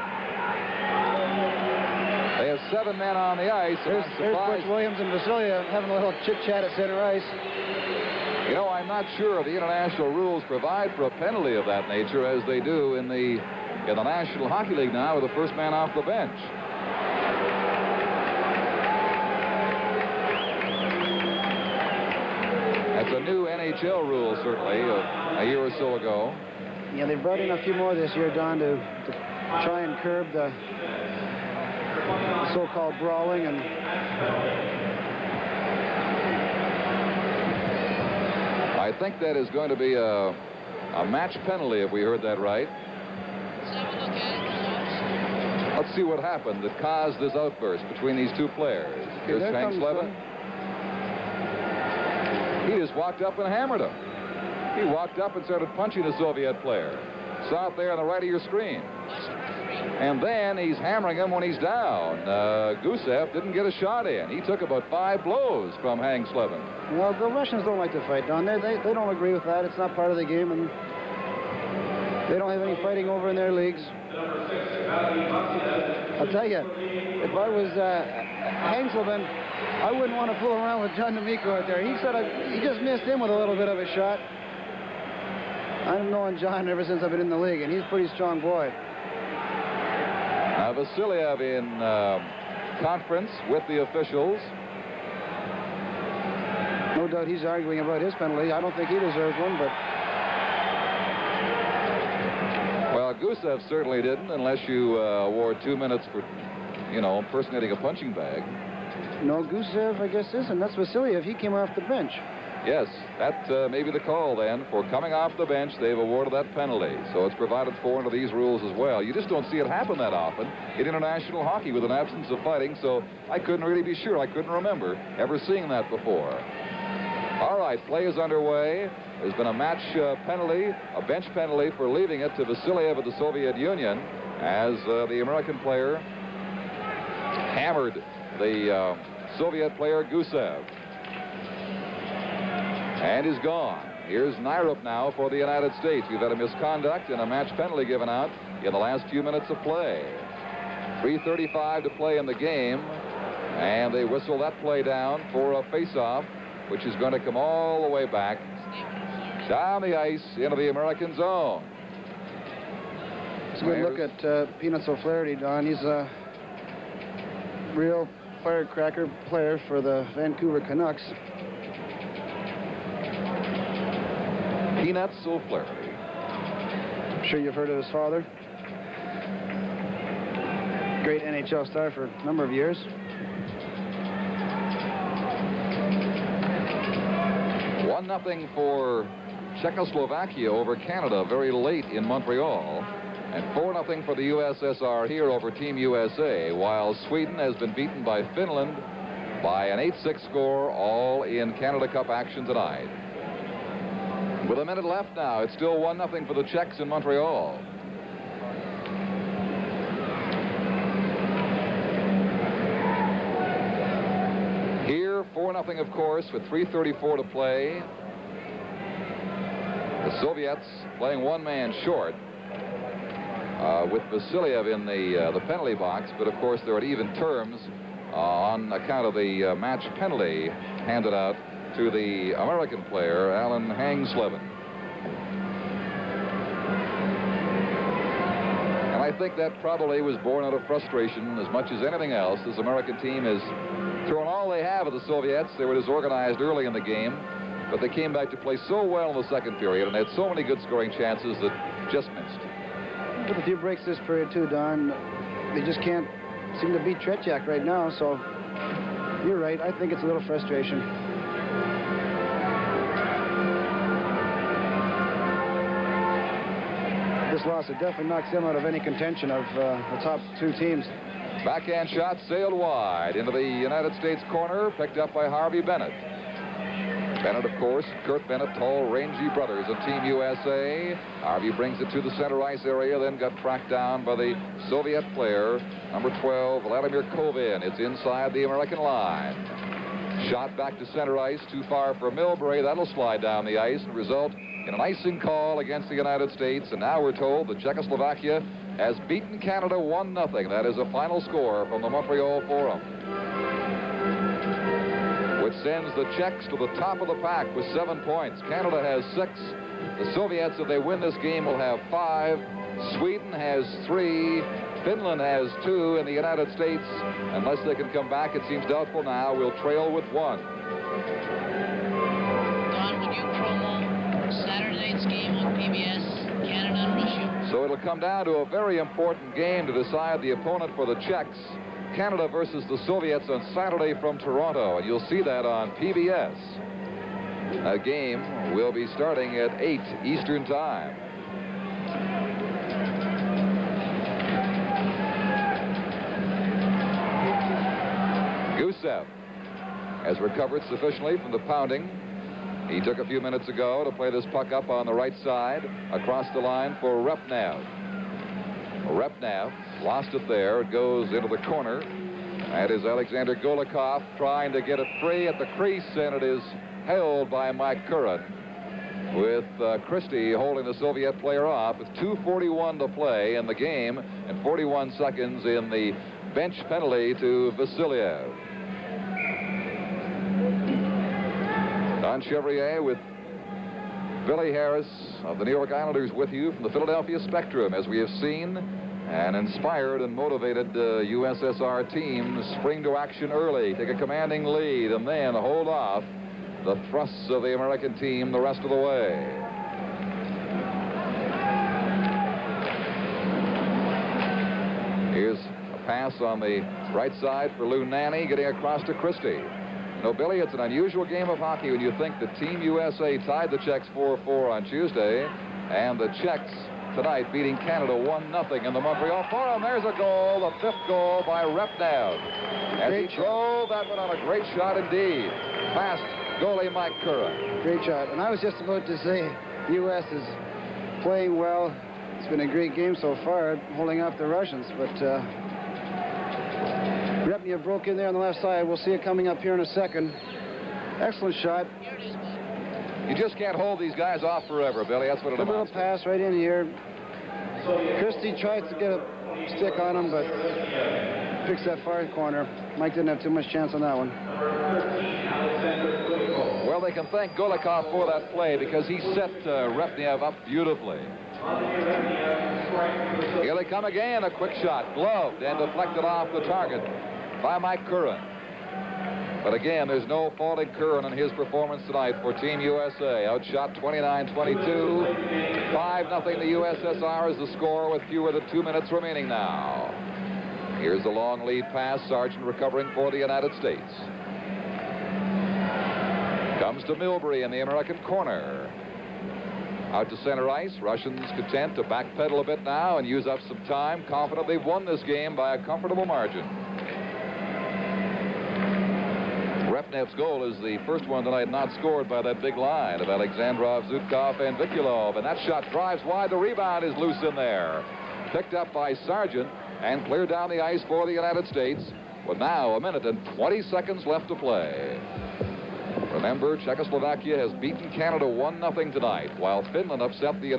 They have 7 men on the ice. There's Butch Williams and Vasiliev having a little chit-chat at center ice. You know, I'm not sure if the international rules provide for a penalty of that nature as they do in the National Hockey League now with the first man off the bench. That's a new NHL rule, certainly, a year or so ago. Yeah, they brought in a few more this year, Don, to try and curb the so-called brawling and... I think that is going to be a match penalty, if we heard that right. Let's see what happened that caused this outburst between these 2 players. Here's Hank Slevin. He just walked up and hammered him. He walked up and started punching the Soviet player. Saw it there on the right of your screen. And then he's hammering him when he's down. Gusev didn't get a shot in. He took about 5 blows from Hank Slevin. Well, the Russians don't like to fight, Don. They don't agree with that. It's not part of the game, and they don't have any fighting over in their leagues. I'll tell you, if I was Hank Slevin, I wouldn't want to fool around with John D'Amico out there. He said he just missed him with a little bit of a shot. I've known John ever since I've been in the league, and he's a pretty strong boy. Vasiliev in conference with the officials. No doubt he's arguing about his penalty. I don't think he deserves one, but... Well, Gusev certainly didn't, unless you award 2 minutes for, impersonating a punching bag. No, Gusev, I guess, isn't. That's Vasiliev. He came off the bench. Yes, that may be the call then. For coming off the bench, they've awarded that penalty. So it's provided for under these rules as well. You just don't see it happen that often in international hockey with an absence of fighting, so I couldn't really be sure. I couldn't remember ever seeing that before. All right, play is underway. There's been a match penalty, a bench penalty for leaving it to Vasiliev of the Soviet Union as the American player hammered the Soviet player Gusev. And is gone. Here's Nyrup now for the United States. We've had a misconduct and a match penalty given out in the last few minutes of play. 3:35 to play in the game. And they whistle that play down for a face-off which is going to come all the way back down the ice into the American zone. It's a good look at Peanuts O'Flaherty, Don. He's a real firecracker player for the Vancouver Canucks. Peanuts O'Flaherty. I'm sure you've heard of his father. Great NHL star for a number of years. One nothing for Czechoslovakia over Canada very late in Montreal. And 4-0 for the USSR here over Team USA, while Sweden has been beaten by Finland by an 8-6 score, all in Canada Cup action tonight. With a minute left now, it's still 1-0 for the Czechs in Montreal. Here, 4-0, of course, with 3:34 to play. The Soviets playing one man short. With Vasiliev in the penalty box, but of course they're at even terms on account of the match penalty handed out to the American player, Alan Hangsleben. And I think that probably was born out of frustration as much as anything else. This American team has thrown all they have at the Soviets. They were disorganized early in the game, but they came back to play so well in the second period and had so many good scoring chances that just missed. With a few breaks this period, too, Don. They just can't seem to beat Tretiak right now, so you're right. I think it's a little frustration. This loss, it definitely knocks them out of any contention of the top two teams. Backhand shot sailed wide into the United States corner, picked up by Harvey Bennett. Bennett, of course, Kurt Bennett, tall, rangy brothers of Team USA. Harvey brings it to the center ice area, then got tracked down by the Soviet player, number 12, Vladimir Kovin. It's inside the American line. Shot back to center ice, too far for Milbury. That'll slide down the ice and result in an icing call against the United States. And now we're told that Czechoslovakia has beaten Canada 1-0. That is a final score from the Montreal Forum, which sends the Czechs to the top of the pack with 7 points. Canada has 6. The Soviets, if they win this game, will have 5. Sweden has 3. Finland has 2. And the United States, unless they can come back, it seems doubtful now, will trail with 1. Don, would you promo Saturday night's game on PBS, Canada and Russia? So it'll come down to a very important game to decide the opponent for the Czechs. Canada versus the Soviets on Saturday from Toronto, and you'll see that on PBS. A game will be starting at 8 Eastern Time. Gusev has recovered sufficiently from the pounding. He took a few minutes ago to play this puck up on the right side across the line for Repnev. Repnev lost it there. It goes into the corner. That is Alexander Golikov trying to get it free at the crease, and it is held by Mike Curran, with Christie holding the Soviet player off with 2:41 to play in the game and 41 seconds in the bench penalty to Vasiliev. Don Chevrier with Billy Harris of the New York Islanders with you from the Philadelphia Spectrum, as we have seen an inspired and motivated USSR team spring to action early, take a commanding lead, and then hold off the thrusts of the American team the rest of the way. Here's a pass on the right side for Lou Nanne, getting across to Christie. You know, Billy, it's an unusual game of hockey when you think that Team USA tied the Czechs 4-4 on Tuesday, and the Czechs tonight beating Canada 1-0 in the Montreal Forum. There's a goal, the 5th goal by Repnev. As he drove that one on a great shot indeed. Past goalie Mike Curran. Great shot. And I was just about to say, the U.S. is playing well. It's been a great game so far, holding off the Russians, but Repnev broke in there on the left side. We'll see it coming up here in a second. Excellent shot. You just can't hold these guys off forever, Billy. That's what it A little amounts to. pass right in here. Christie tried to get a stick on him, but picks that far corner. Mike didn't have too much chance on that one. Well, they can thank Golikov for that play because he set Repnev up beautifully. Here they come again. A quick shot, gloved and deflected off the target by Mike Curran. But again, there's no faulting Curran in his performance tonight for Team USA. Outshot 29-22. 5-0 the USSR is the score with fewer than 2 minutes remaining now. Here's the long lead pass. Sargent recovering for the United States. Comes to Milbury in the American corner. Out to center ice. Russians content to backpedal a bit now and use up some time. Confident they've won this game by a comfortable margin. Repnev's goal is the first one tonight not scored by that big line of Alexandrov, Zhutkov, and Vikulov. And that shot drives wide. The rebound is loose in there. Picked up by Sargent and cleared down the ice for the United States with now 1 minute and 20 seconds left to play. Remember, Czechoslovakia has beaten Canada 1-0 tonight, while Finland upset the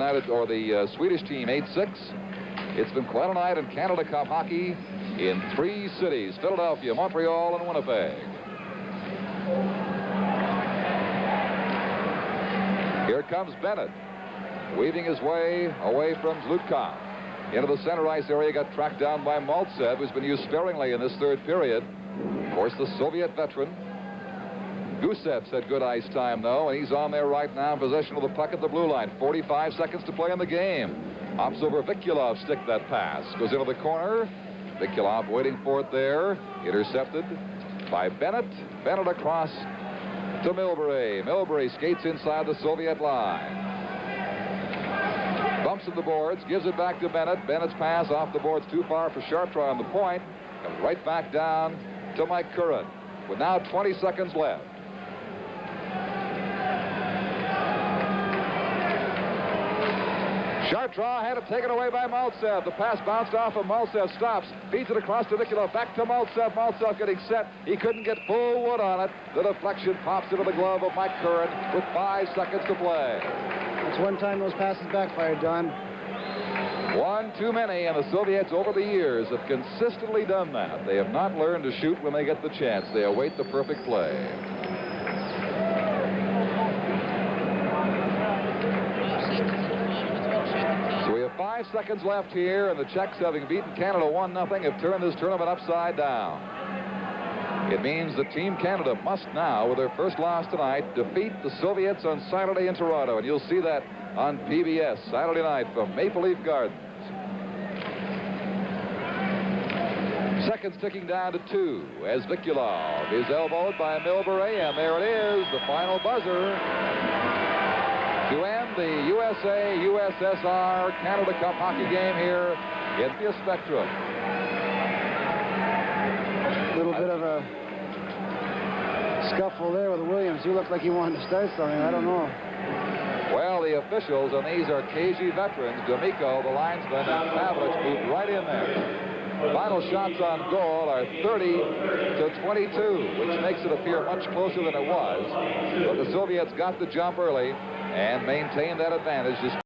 Swedish team 8-6. It's been quite a night in Canada Cup hockey in 3 cities: Philadelphia, Montreal, and Winnipeg. Here comes Bennett, weaving his way away from Zlutkov. Into the center ice area, got tracked down by Maltsev, who's been used sparingly in this third period. Of course, the Soviet veteran. Gusev's had good ice time, though, and he's on there right now in possession of the puck at the blue line. 45 seconds to play in the game. Hops over Vikulov, stick that pass. Goes into the corner. Vikulov waiting for it there. Intercepted by Bennett. Bennett across to Milbury. Milbury skates inside the Soviet line. Bumps at the boards, gives it back to Bennett. Bennett's pass off the boards too far for Chartrand on the point. Comes right back down to Mike Curran with now 20 seconds left. Chartrand had it taken away by Maltsev. The pass bounced off of Maltsev, stops, feeds it across to Vikulov, back to Maltsev. Maltsev getting set. He couldn't get full wood on it. The deflection pops into the glove of Mike Curran with 5 seconds to play. That's one time those passes backfired, Don. One too many, and the Soviets over the years have consistently done that. They have not learned to shoot when they get the chance. They await the perfect play. So we have 5 seconds left here, and the Czechs, having beaten Canada 1-0, have turned this tournament upside down. It means that Team Canada must now, with their first loss tonight, defeat the Soviets on Saturday in Toronto, and you'll see that on PBS Saturday night from Maple Leaf Gardens. Seconds ticking down to 2 as Vikulov is elbowed by Milbury, and there it is, the final buzzer to end the USA-USSR Canada Cup hockey game here in the Spectrum. A little bit of a scuffle there with Williams. He looked like he wanted to start something. I don't know. Well, the officials, and these are KG veterans, D'Amico, the linesman, and Pavlich moved right in there. Final shots on goal are 30-22, which makes it appear much closer than it was. But the Soviets got the jump early and maintained that advantage despite